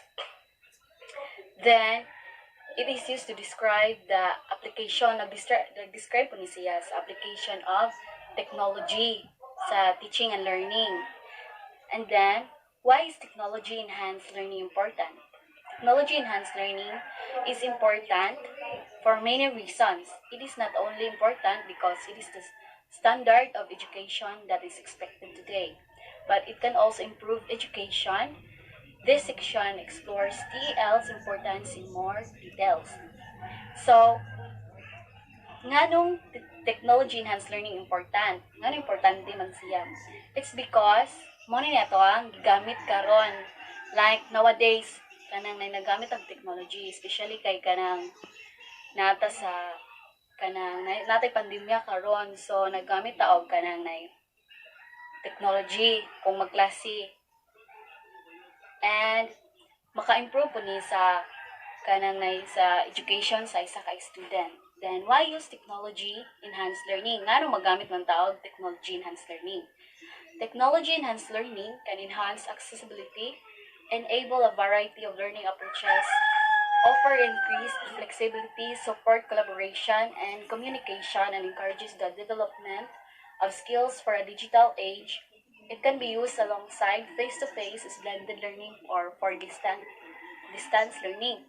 Then, it is used to describe the application, describe po ni siya sa application of technology sa teaching and learning. And then, why is technology-enhanced learning important? Technology-enhanced learning is important for many reasons. It is not only important because it is the standard of education that is expected today, but it can also improve education. This section explores TEL's importance in more details. So, nganong technology-enhanced learning important? Nganong importante man siya? It's because, muna niya ito ang gigamit karon. Like, nowadays, kanang nagamit ang technology, especially kay kanang nata sa kanang natay pandemya karon. So, nagamit taog kanang technology kung magklase. And maka-improve po ni sa kanang sa education sa isa ka student. Then why use technology-enhanced learning? Ngano magamit man taog technology-enhanced learning? Technology-enhanced learning can enhance accessibility, enable a variety of learning approaches, offer increased flexibility, support collaboration and communication, and encourages the development of skills for a digital age. It can be used alongside face-to-face as blended learning or for distance learning.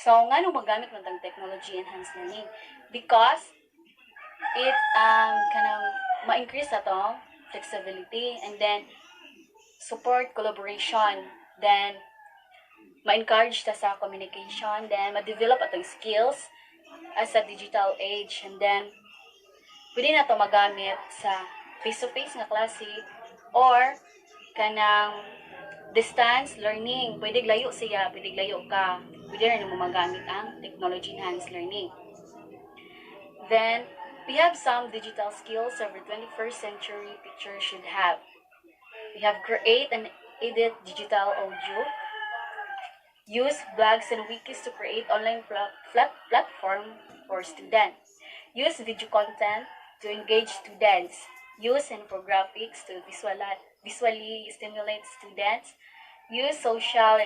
So, nga nung magamit mo tang technology enhanced learning? Because it kanang ma-increase na tong flexibility, and then support collaboration, then ma-encourage ta sa communication, then ma-develop atong skills as a digital age, and then pwede na to magamit sa face-to-face nga klase or kanang distance learning. Pwede layo siya, pwede layo ka, pwede rin mo magamit ang technology enhanced learning. Then, we have some digital skills every 21st century teacher should have. We have create and edit digital audio, use blogs and wikis to create online platform for students, use video content to engage students, use infographics to visually stimulate students, use social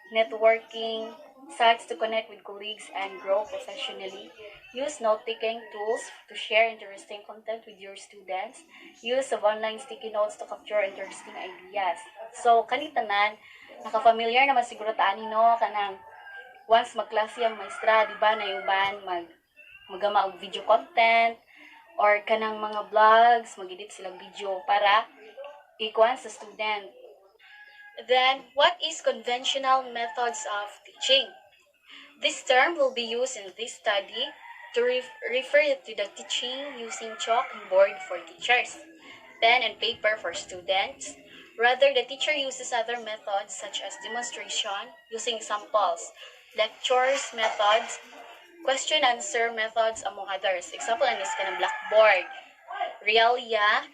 networking sites to connect with colleagues and grow professionally, use note-taking tools to share interesting content with your students, use of online sticky notes to capture interesting ideas. So, kanitanan, nakafamiliar naman siguro taani no, kanang once magklase ang maestra, di ba, na yung ban magama og video content, or kanang mga vlogs, mag-edit silang video para ikuan sa student. Then, what is conventional methods of teaching? This term will be used in this study to refer to the teaching using chalk and board for teachers, pen and paper for students. Rather, the teacher uses other methods such as demonstration, using examples, lectures methods, question-answer methods, among others. Example is kanang blackboard, realia,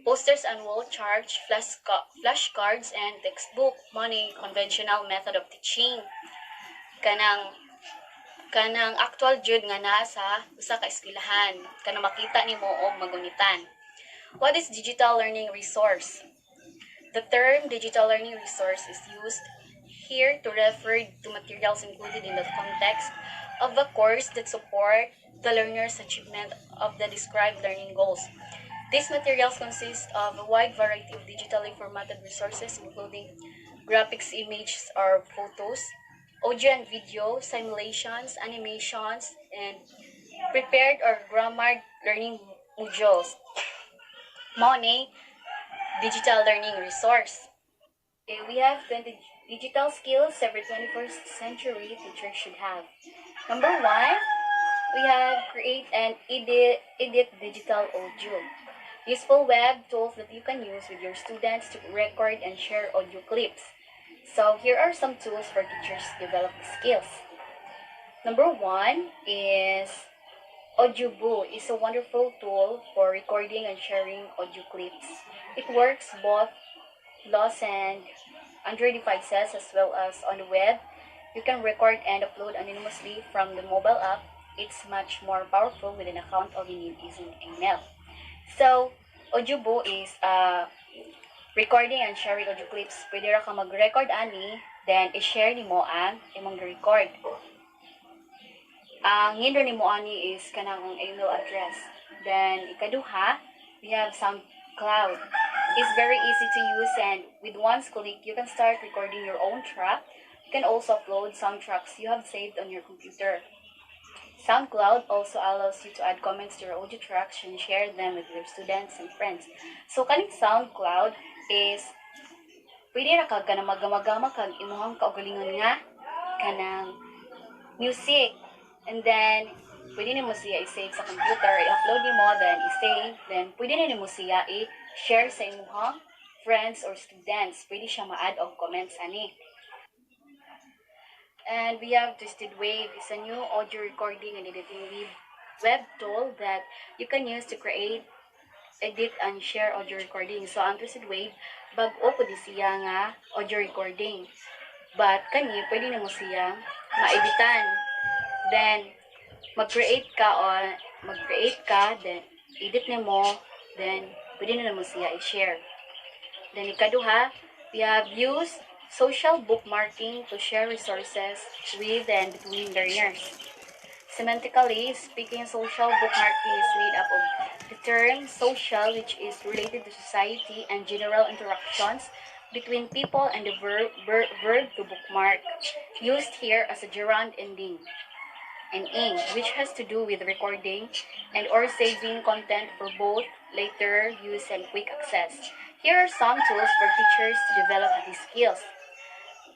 posters and wall charts, flashcards, and textbook. Money conventional method of teaching. Kanang actual jud nga naa sa usa ka eskwelahan. Kanang makita nimo og magunitan. What is digital learning resource? The term digital learning resource is used here to refer to materials included in the context of a course that support the learner's achievement of the described learning goals. These materials consist of a wide variety of digitally formatted resources, including graphics, images, or photos, audio and video, simulations, animations, and prepared or grammared learning modules. Money, digital learning resource. Okay, we have 20 digital skills every 21st century teacher should have. Number 1, we have create and edit digital audio. Useful web tools that you can use with your students to record and share audio clips. So here are some tools for teachers to develop the skills. Number 1 is Audioboo. It's a wonderful tool for recording and sharing audio clips. It works both DOS and Android devices as well as on the web. You can record and upload anonymously from the mobile app. It's much more powerful with an account. All you need is an email. So, Audioboo is recording and sharing audio clips. Pwede ra ka mag-record ani, then i-share nimo ang imong record. Ang ngindro nimo ani is kanang email address. Then ikaduha, we have SoundCloud. It's very easy to use, and with one click, you can start recording your own track. You can also upload soundtracks you have saved on your computer. SoundCloud also allows you to add comments to your audio tracks and share them with your students and friends. So, kaning SoundCloud is pwede ra kag kanang magamagama kag imong kaugalingon nga kanang music. And then, pwede nimo siya i-save sa computer, i-upload nimo, then i-save, then pwede nimo siya i-share sa imong friends or students. Pwede siya ma-add og comments ani. And we have Twisted Wave. It's a new audio recording and editing web tool that you can use to create, edit, and share audio recording. So, ang Twisted Wave, bag-o po di siya nga audio recording. But, kani, pwede na mo siya ma-editan. Then, mag-create ka, then edit na mo, then pwede na mo siya i-share. Then, ikaduha, we have views, social bookmarking to share resources with and between learners. Semantically speaking, social bookmarking is made up of the term social, which is related to society and general interactions between people, and the verb to bookmark, used here as a gerund ending, and ing, which has to do with recording and or saving content for both later use and quick access. Here are some tools for teachers to develop these skills.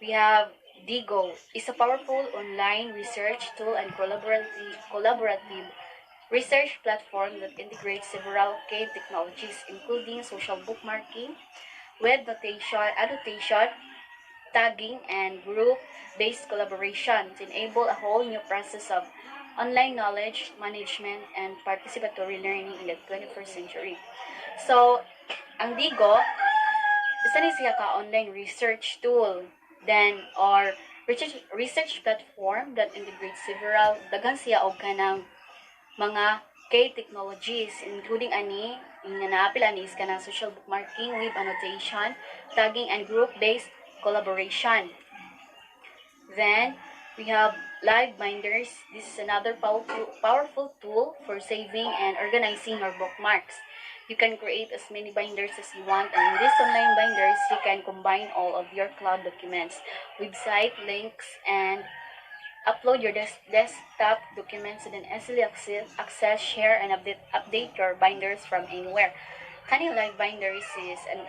We have Digo. It's a powerful online research tool and collaborative research platform that integrates several key technologies, including social bookmarking, web notation, annotation, tagging, and group-based collaboration to enable a whole new process of online knowledge management and participatory learning in the 21st century. So, ang Digo, isa ni siya ka online research tool, then or research platform that integrates several daghan siya og kanang mga K-technologies, including ani naapil ani is kanang social bookmarking, web annotation, tagging, and group-based collaboration. Then we have live binders. This is another powerful tool for saving and organizing your bookmarks. You can create as many binders as you want, and in these online binders, you can combine all of your cloud documents, website links, and upload your desktop documents and then easily access, share, and update your binders from anywhere. Kaning live binders is a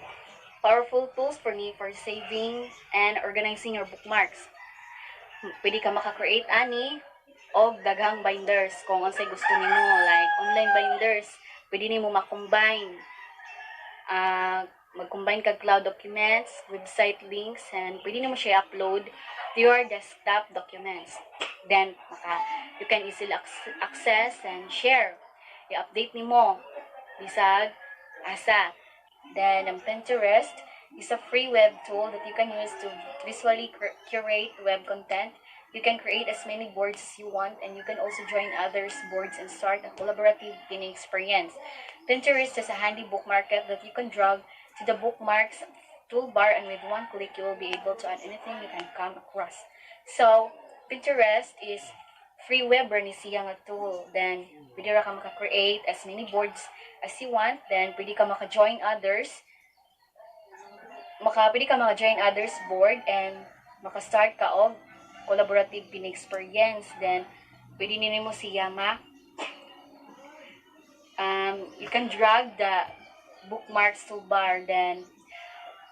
powerful tools for me for saving and organizing your bookmarks. Pwede ka maka-create ani og daghang binders kung unsay gusto nimo, like online binders. Pwede nimo ma-combine mag-combine kag cloud documents, website links, and pwede nimo siya upload to your desktop documents. Then you can easily access and share. I-update nimo bisag asa. Then Pinterest is a free web tool that you can use to visually curate web content. You can create as many boards as you want, and you can also join others' boards and start a collaborative pinning experience. Pinterest is a handy bookmarker that you can drag to the bookmarks toolbar, and with one click you will be able to add anything you can come across. So Pinterest is free web ni siya nga tool. Then pwede ra ka maka-create as many boards as you want. Then pwede ka maka-join others. Pwede ka maka-join others board and maka-start ka og collaborative pin experience. Then pwede nimo siya you can drag the bookmarks toolbar, then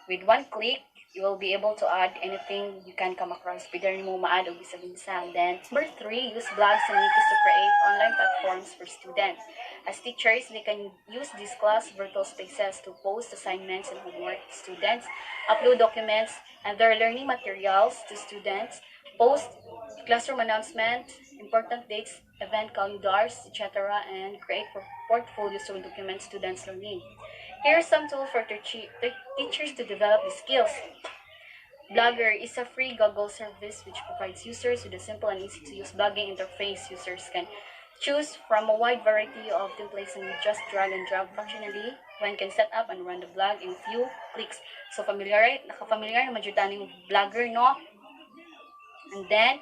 with one click you will be able to add anything you can come across. Pwede rin mo ma-add o bisag-bisag. Then, number 3, use blogs and wikis to create online platforms for students. As teachers, they can use these class virtual spaces to post assignments and homework to students, upload documents and their learning materials to students, post classroom announcements, important dates, event calendars, etc., and create portfolios to document students' learning. Here are some tools for teachers to develop the skills. Blogger is a free Google service which provides users with a simple and easy-to-use blogging interface. Users can choose from a wide variety of templates and just drag and drop functionally. One can set up and run the blog in few clicks. So naka-familiar na majudaning Blogger, no? And then,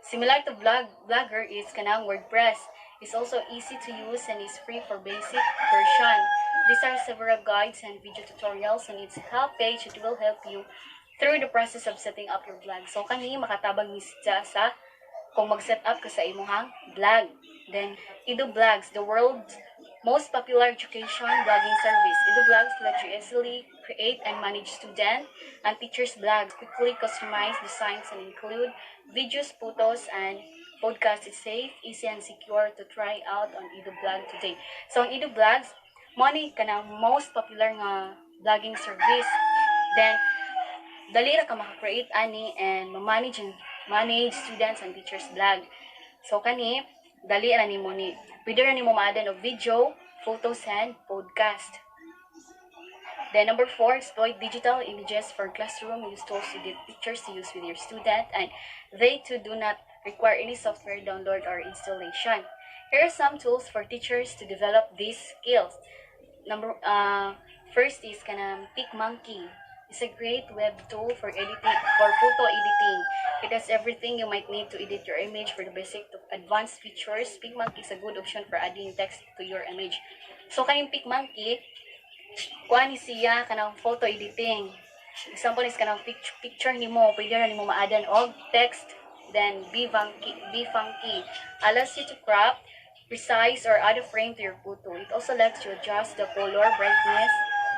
similar to Blogger is kanang WordPress. It's also easy to use and is free for basic version. These are several guides and video tutorials on its help page. It will help you through the process of setting up your blog. So kani makatabang ni siya sa kung mag-set up ka sa imuhang blog. Then EduBlogs, the world's most popular education blogging service. EduBlogs let you easily create and manage student and teachers' blogs, quickly customize designs and include videos, photos, and podcasts. Is safe, easy, and secure to try out on EduBlog today. So ang EduBlogs, money ka na most popular nga blogging service. Then dali ra ka maka-create ani and manage students and teachers blog. So kani dali ra nimo ni pwede ra nimo ma-add og video, photos, and podcast. Then number 4, exploit digital images for classroom. Use tools to get pictures to use with your student, and they too do not require any software download or installation. Here are some tools for teachers to develop these skills. First is PicMonkey. is a great web tool for photo editing. It has everything you might need to edit your image for the basic to advanced features. PicMonkey is a good option for adding text to your image. So kaning PicMonkey, kuha ni siya kanang photo editing. Example is kanang picture nimo, pwede na nimo ma-addan og text, then be funky allows you to crop, resize, or add a frame to your photo. It also lets you adjust the color,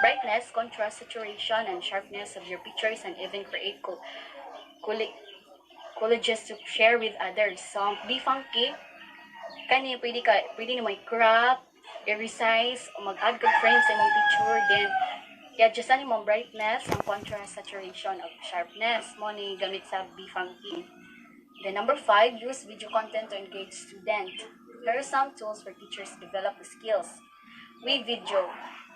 brightness, contrast, saturation, and sharpness of your pictures, and even create collages to share with others. So, be funky, kani pwede na may crop, i-resize, o mag-add ka frames sa imong picture, then i-adjustan imong brightness, ang contrast, saturation, of sharpness mo ni gamit sa Be Funky. Then number 5, use video content to engage students. Here are some tools for teachers to develop the skills. WeVideo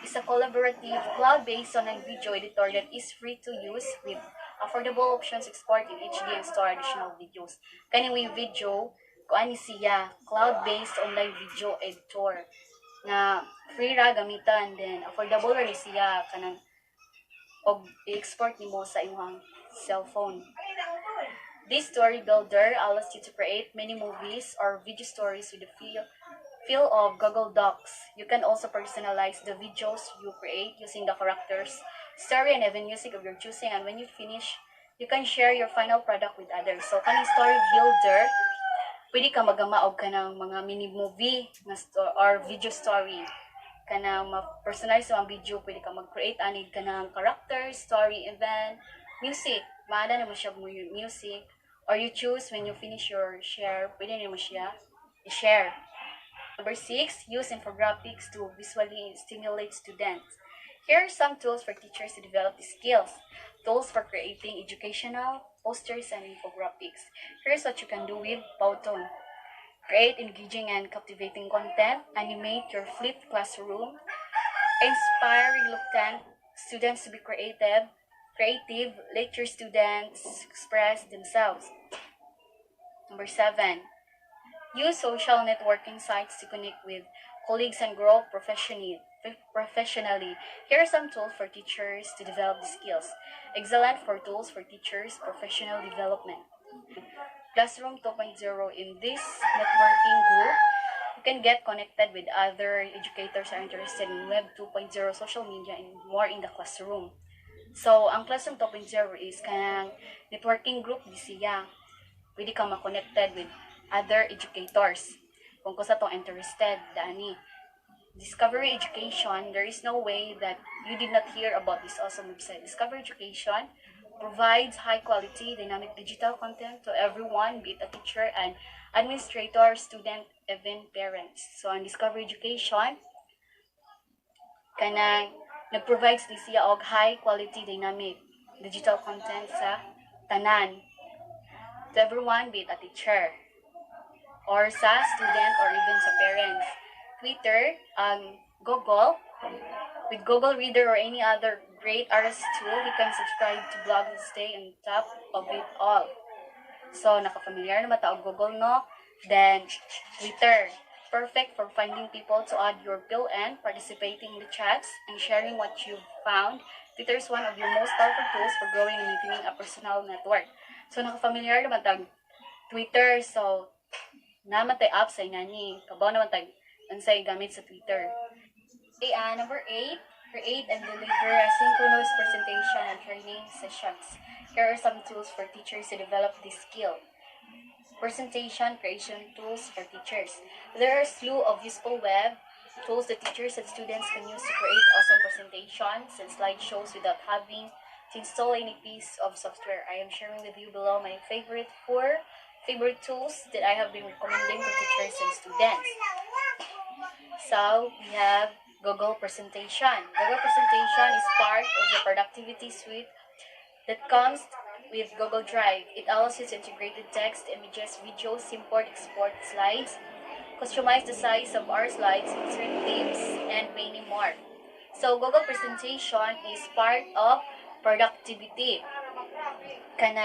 is a collaborative, cloud-based online video editor that is free to use with affordable options export in HD and store additional videos. Kani WeVideo, kuan siya, cloud-based online video editor na free ra gamitan, then affordable ra siya kanang og i-export nimo sa imong cellphone. This story builder allows you to create mini movies or video stories with the feel of Google Docs. You can also personalize the videos you create using the characters, story, and even music of your choosing. And when you finish, you can share your final product with others. So, kaning story builder, pwede ka magama og kanang mga mini movie or video story. Kanang ma-personalize ang video, pwede ka mag-create anid kanang character, story, event, music. Maada naman siya music. Or you choose when you finish your share, pwede naman siya i-share. Number 6, use infographics to visually stimulate students. Here are some tools for teachers to develop these skills. Tools for creating educational posters and infographics. Here's what you can do with Powtoon. Create engaging and captivating content. Animate your flipped classroom. Inspire reluctant students to be creative. Let your students express themselves. Number 7, use social networking sites to connect with colleagues and grow professionally. Here are some tools for teachers to develop the skills. Excellent for tools for teachers' professional development. Classroom 2.0. In this networking group, you can get connected with other educators who are interested in Web 2.0, social media, and more in the classroom. So, ang Classroom 2.0 is kanang networking group di siya. Pwede kang ma-connected with other educators. Kung kusa tong interested, dani. Discovery Education, there is no way that you did not hear about this awesome website. Discovery Education provides high-quality, dynamic digital content to everyone, be it a teacher, and administrator, student, even parents. So, ang Discovery Education, kanang nag-provides ni siya og high-quality, dynamic digital content sa tanan. To everyone, be it a teacher, or sa student, or even sa parents. Twitter, Google, with Google Reader or any other great RSS tool, you can subscribe to blog and stay on top of it all. So, nakafamiliar na mata og Google, no? Then, Twitter, perfect for finding people to add your bill and participating in the chats and sharing what you've found. Twitter is one of your most powerful tools for growing and maintaining a personal network. So, nakafamiliar naman tag Twitter. So, naman tayo app sa inani. Kabaw naman tayo ansay gamit sa Twitter. Okay, number 8, create and deliver asynchronous presentation and training sessions. Here are some tools for teachers to develop this skill. Presentation creation tools for teachers. There are a slew of useful web tools that teachers and students can use to create awesome presentations and slideshows without having to install any piece of software. I am sharing with you below my favorite tools that I have been recommending to teachers and students. So, we have Google Presentation. Google Presentation is part of the productivity suite that comes with Google Drive. It allows you to integrate text, images, videos, import, export slides, customize the size of our slides, insert themes, and many more. So, Google Presentation is part of productivity. It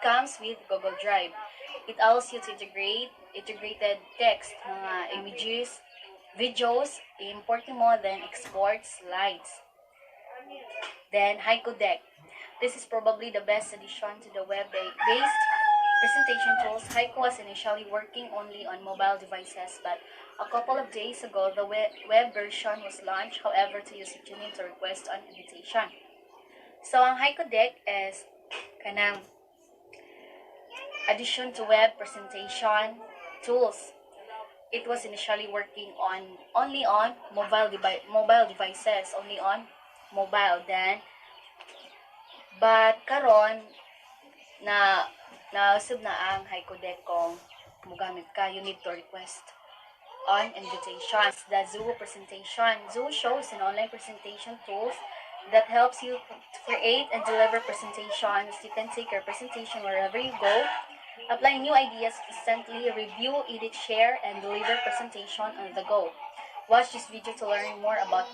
comes with Google Drive. It allows you to integrated text, mga images, videos, import mo, then export slides. Then Haiku Deck. This is probably the best addition to the web-based presentation tools. Haiku was initially working only on mobile devices, but a couple of days ago, the web version was launched. However, to use it, you need to request an invitation. So, ang Haiku Deck is kanang addition to web presentation tools. It was initially working only on mobile devices, only on mobile. But karon na nausab na ang Haiku Deck kung mugamit ka, you need to request on invitations. The Zoho presentation. Zoho shows an online presentation tools that helps you create and deliver presentations. You can take your presentation wherever you go, apply new ideas instantly, review, edit, share, and deliver presentation on the go. Watch this video to learn more about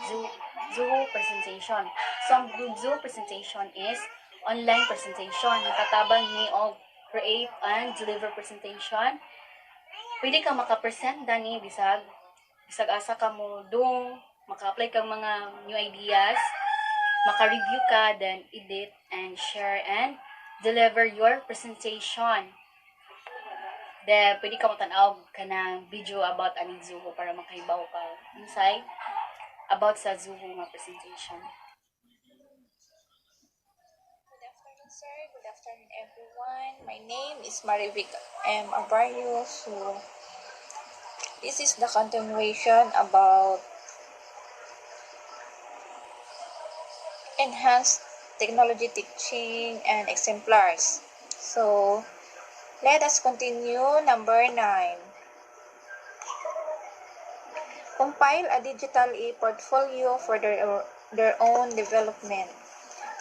Zoho presentation. Some good Zoho presentation is online presentation. Nakatabang ni og create and deliver presentation. Pwede ka makapresent dani bisag asa ka mo dong maka-apply kang mga new ideas, maka-review ka, then edit and share and deliver your presentation. Then pwede ka matanaw ka ng video about aning Zoho para makahibaw ka inside about sa Zoho nga presentation. Good afternoon, sir. Good afternoon, everyone. My name is Marivic M. Abarrio. So, this is the continuation about enhanced technology teaching and exemplars. So, let us continue number 9. Compile a digital e-portfolio for their own development.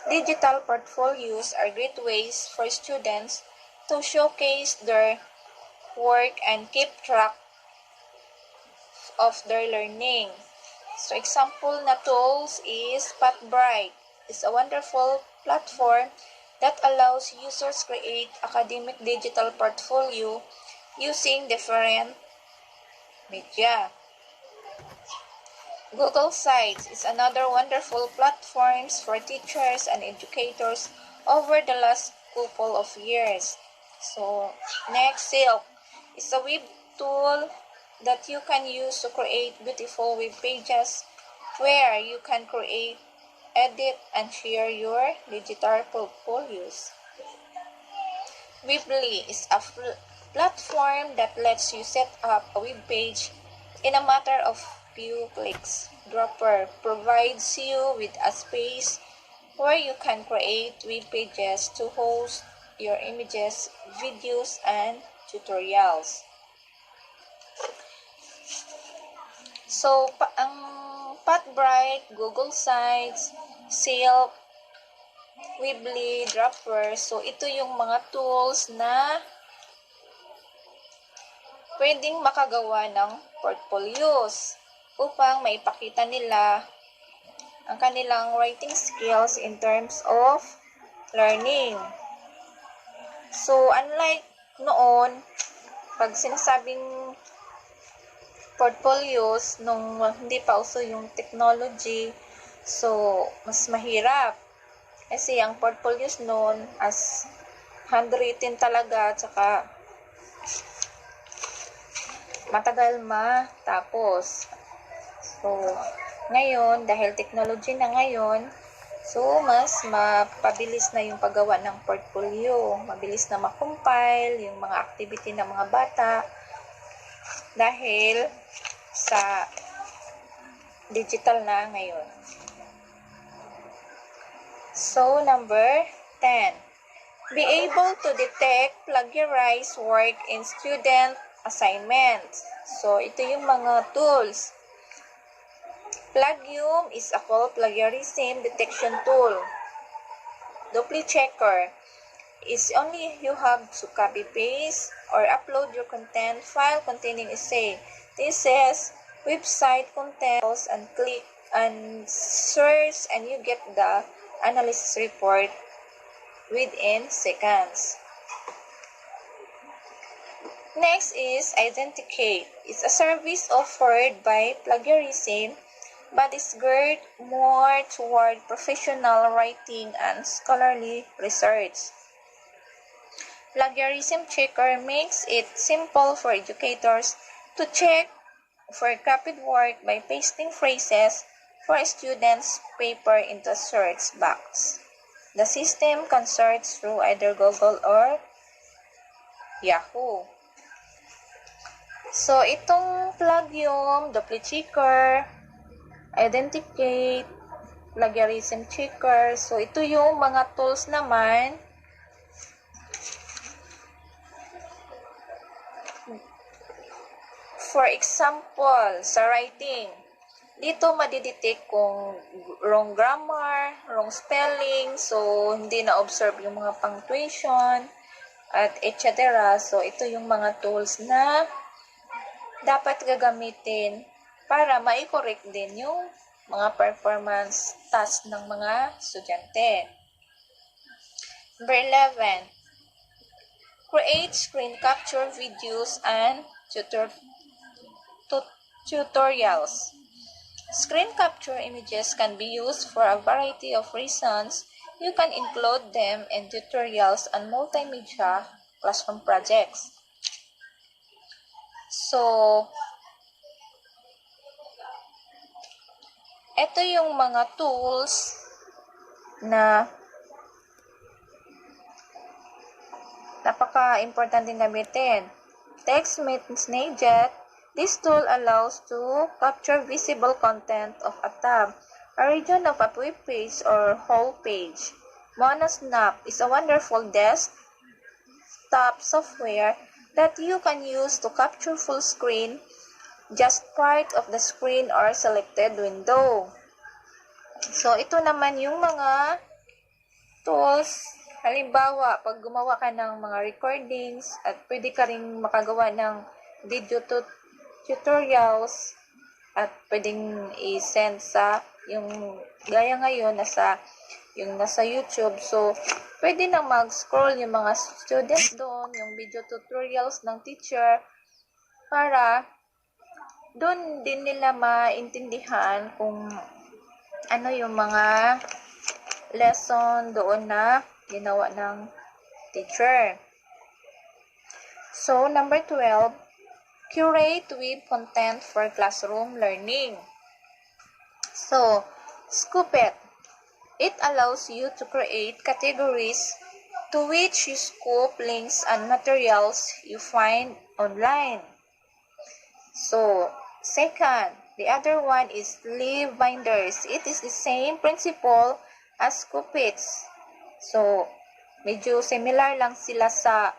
Digital portfolios are great ways for students to showcase their work and keep track of their learning. So, example na tools is PathBright. It's a wonderful platform that allows users create academic digital portfolio using different media. Google Sites is another wonderful platform for teachers and educators over the last couple of years. So, next, Silk is a web tool that you can use to create beautiful web pages where you can create, edit, and share your digital portfolios. Weebly is a platform that lets you set up a web page in a matter of few clicks. Dropper provides you with a space where you can create web pages to host your images, videos, and tutorials. So, ang PathBright, Google Sites, Silk, Weebly, Dropper. So, ito yung mga tools na pwedeng makagawa ng portfolios upang maipakita nila ang kanilang writing skills in terms of learning. So, unlike noon, pag sinasabing portfolios, nung hindi pa uso yung technology, so, mas mahirap. Kasi ang portfolios noon as handwritten talaga, tsaka matagal matapos. So, ngayon, dahil technology na ngayon, so, mas mapabilis na yung paggawa ng portfolio. Mabilis na makompile yung mga activity ng mga bata dahil sa digital na ngayon. So, number 10. Be able to detect plagiarized work in student assignments. So, ito yung mga tools. Plagium is a plagiarism detection tool. Dupli checker is only you have to copy paste or upload your content file containing essay. This says website contents and click and search and you get the analysis report within seconds. Next is Identicate. It's a service offered by Plagiarism but is geared more toward professional writing and scholarly research. Plagiarism Checker makes it simple for educators to check for copied work by pasting phrases for a student's paper into a search box. The system can search through either Google or Yahoo. So, itong Plagium, Dupli Checker, Identicate, Plagiarism Checker. So, ito yung mga tools naman for example, sa writing. Dito madidetect kung wrong grammar, wrong spelling, so hindi na-observe yung mga punctuation, at etc. So, ito yung mga tools na dapat gagamitin para ma-correct din yung mga performance task ng mga estudyante. Number 11. Create screen capture videos and tutorials. Screen capture images can be used for a variety of reasons. You can include them in tutorials and multimedia classroom projects. So, ito yung mga tools na napaka-importante gamitin. Text Snippet. This tool allows to capture visible content of a tab, a region of a web page, or whole page. Monosnap is a wonderful desktop software that you can use to capture full screen, just part of the screen or selected window. So, ito naman yung mga tools. Halimbawa, pag gumawa ka ng mga recordings at pwede ka rin makagawa ng video tutorials at pwedeng i-send sa yung gaya ngayon nasa YouTube. So, pwede na mag-scroll yung mga students doon, yung video tutorials ng teacher para doon din nila maintindihan kung ano yung mga lesson doon na ginawa ng teacher. So, number 12, curate web content for classroom learning. So, Scoopit. It allows you to create categories to which you scoop links and materials you find online. So, second, the other one is Leave Binders. It is the same principle as Scoopits. So, medyo similar lang sila sa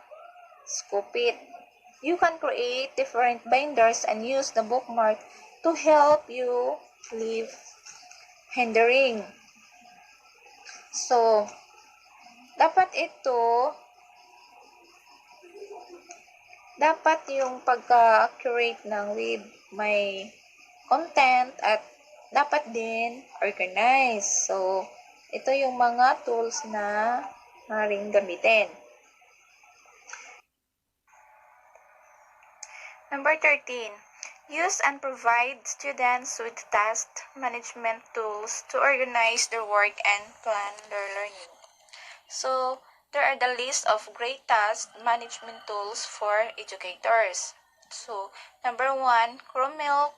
Scoopit. You can create different binders and use the bookmark to help you leave hindering. So, dapat yung pagka-curate ng web may content at dapat din organize. So, ito yung mga tools na maaaring gamitin. Number 13. Use and provide students with task management tools to organize their work and plan their learning. So, there are the list of great task management tools for educators. So, number 1, Chromilk.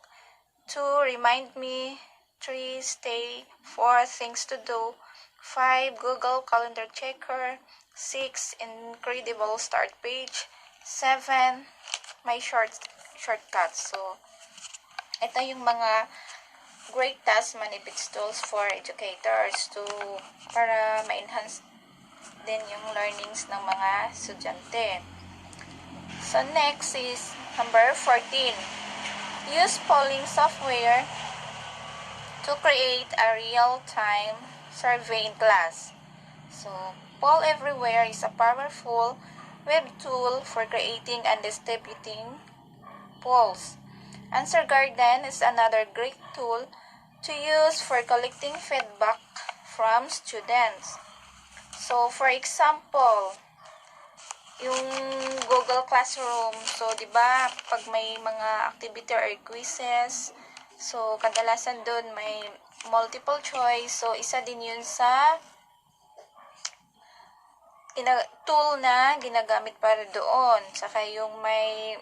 2, Remind Me. 3, Stay. 4, Things to Do. 5, Google Calendar Checker. 6, Incredible Start Page. 7, My Shortcuts. So, ito yung mga great task management tools for educators para ma-enhance din yung learnings ng mga estudyante. So, next is number 14. Use polling software to create a real-time survey in class. So, Poll Everywhere is a powerful web tool for creating and distributing polls. Answer Garden is another great tool to use for collecting feedback from students. So, for example, yung Google Classroom. So, di ba, pag may mga activity or quizzes, So, kadalasan doon may multiple choice. So, isa din yun sa tool na ginagamit para doon. Saka yung may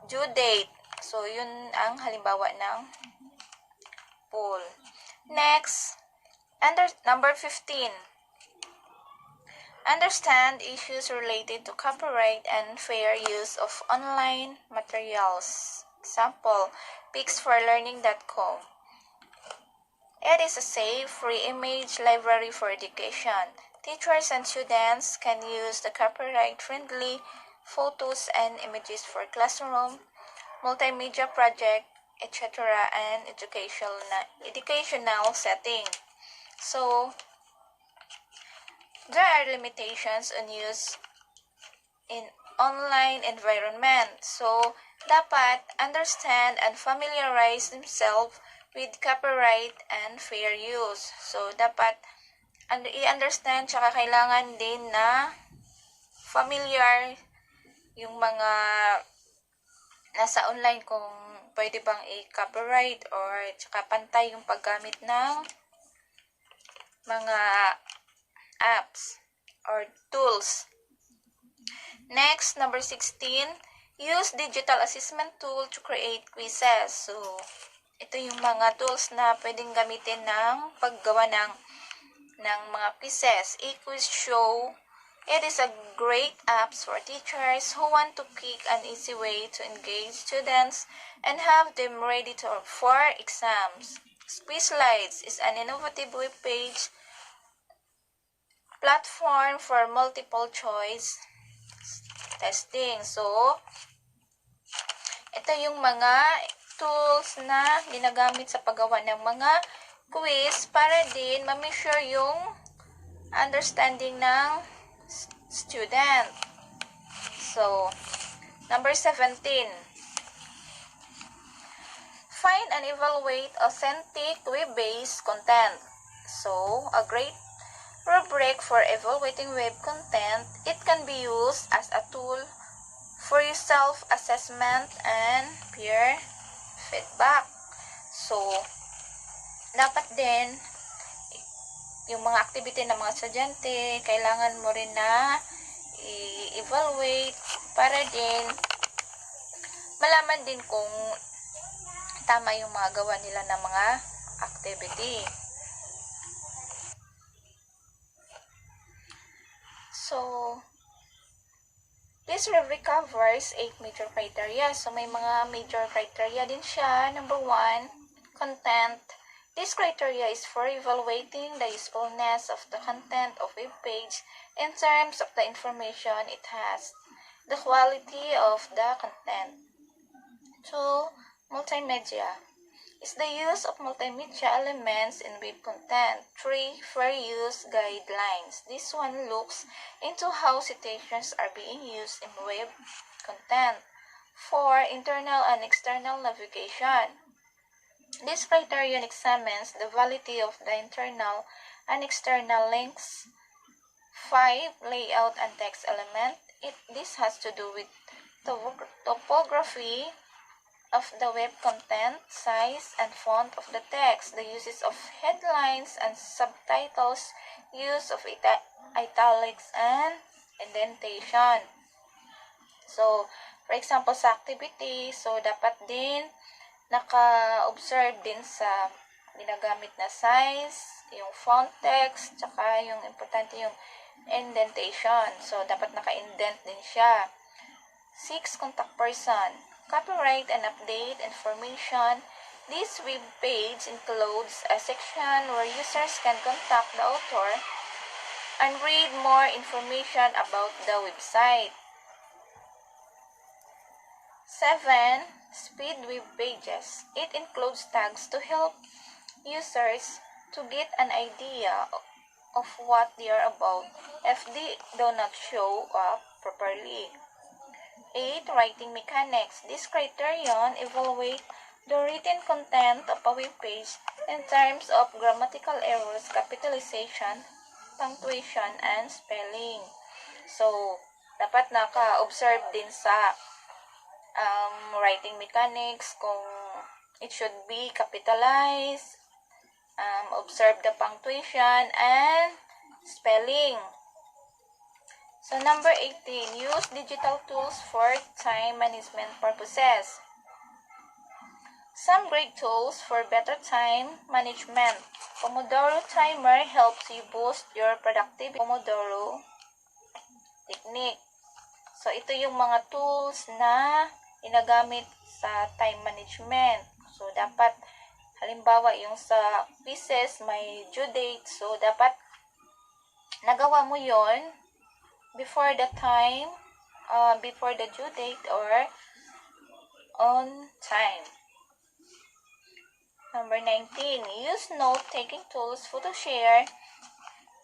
due date. So, yun ang halimbawa ng pool. Next, number 15. Understand issues related to copyright and fair use of online materials. Example, picsforlearning.com. It is a safe, free image library for education. Teachers and students can use the copyright-friendly photos and images for classroom, multimedia project, etc. and educational setting. So, there are limitations on use in online environment. So, dapat understand and familiarize themselves with copyright and fair use. So, dapat i-understand tsaka kailangan din na familiar yung mga nasa online kung pwede bang i-copyright or tsaka pantay yung paggamit ng mga apps or tools. Next, number 16, use digital assessment tool to create quizzes. So, ito yung mga tools na pwedeng gamitin ng paggawa ng mga quizzes. E-quiz show, it is a great app for teachers who want to pick an easy way to engage students and have them ready for exams. Quizlights is an innovative web page platform for multiple choice testing. So, ito yung mga tools na ginagamit sa paggawa ng mga quiz para din ma-measure yung understanding ng student. So, number 17. Find and evaluate authentic web-based content. So, a great rubric for evaluating web content, it can be used as a tool for self-assessment and peer feedback. So, dapat din yung mga activity ng mga estudyante, kailangan mo rin na i-evaluate para din malaman din kung tama yung mga gawa nila ng mga activity. So, this rubric covers 8 major criteria. So, may mga major criteria din siya. Number 1, content. This criteria is for evaluating the usefulness of the content of a page in terms of the information it has, the quality of the content. 2, multimedia. Is the use of multimedia elements in web content. 3, fair use guidelines. This one looks into how citations are being used in web content. 4, internal and external navigation. This criterion examines the validity of the internal and external links. 5, layout and text element. This has to do with topography of the web content, size and font of the text, the uses of headlines and subtitles, use of italics and indentation. So, for example, sa activity, so dapat din naka-observe din sa ginagamit na size, yung font text, tsaka yung importante yung indentation. So, dapat naka-indent din siya. 6, contact person. Copyright and update information. This web page includes a section where users can contact the author and read more information about the website. 7, speed web pages. It includes tags to help users to get an idea of what they are about if they do not show up properly. 8, writing mechanics. This criterion evaluates the written content of a web page in terms of grammatical errors, capitalization, punctuation, and spelling. So, dapat naka-observe din sa writing mechanics kung It should be capitalized, observe the punctuation, and spelling. So number 18, use digital tools for time management purposes. Some great tools for better time management. Pomodoro timer helps you boost your productivity. Pomodoro technique. So ito yung mga tools na ginagamit sa time management. So dapat halimbawa yung sa quizzes may due date. So dapat nagawa mo yon before the time, before the due date or on time. Number 19, use note-taking tools to share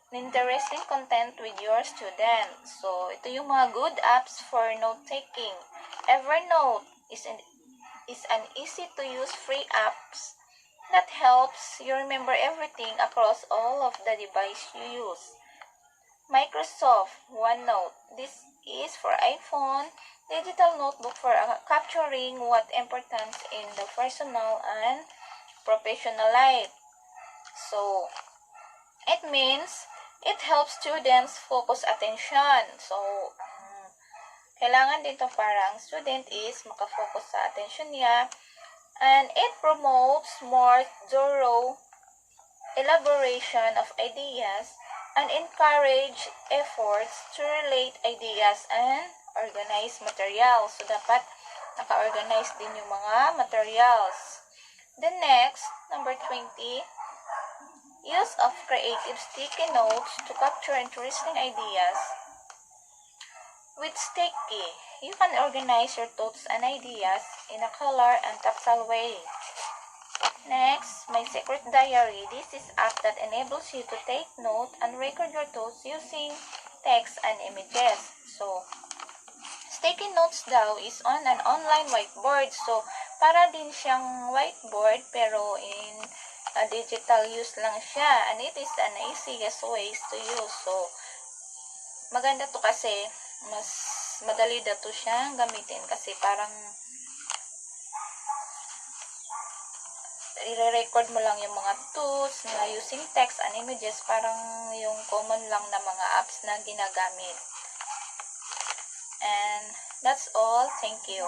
interesting content with your students. So, ito yung mga good apps for note-taking. Evernote is an easy-to-use free apps that helps you remember everything across all of the device you use. Microsoft OneNote. This is for iPhone, digital notebook for capturing what importance in the personal and professional life. So, it means it helps students focus attention. So, kailangan dito para ang student is makafocus sa attention niya. And it promotes more thorough elaboration of ideas and encourage efforts to relate ideas and organize materials. So, dapat naka-organize din yung mga materials. The next, number 20, use of creative sticky notes to capture interesting ideas. With sticky, you can organize your thoughts and ideas in a color and tactile way. Next, My Secret Diary. This is app that enables you to take note and record your thoughts using text and images. So, sticky notes daw is on an online whiteboard. So, para din siyang whiteboard pero in digital use lang siya. And it is an easiest ways to use. So, maganda to kasi mas madali na to siyang gamitin kasi parang i-record mo lang yung mga tools na using text and images, parang yung common lang na mga apps na ginagamit. And that's all. Thank you.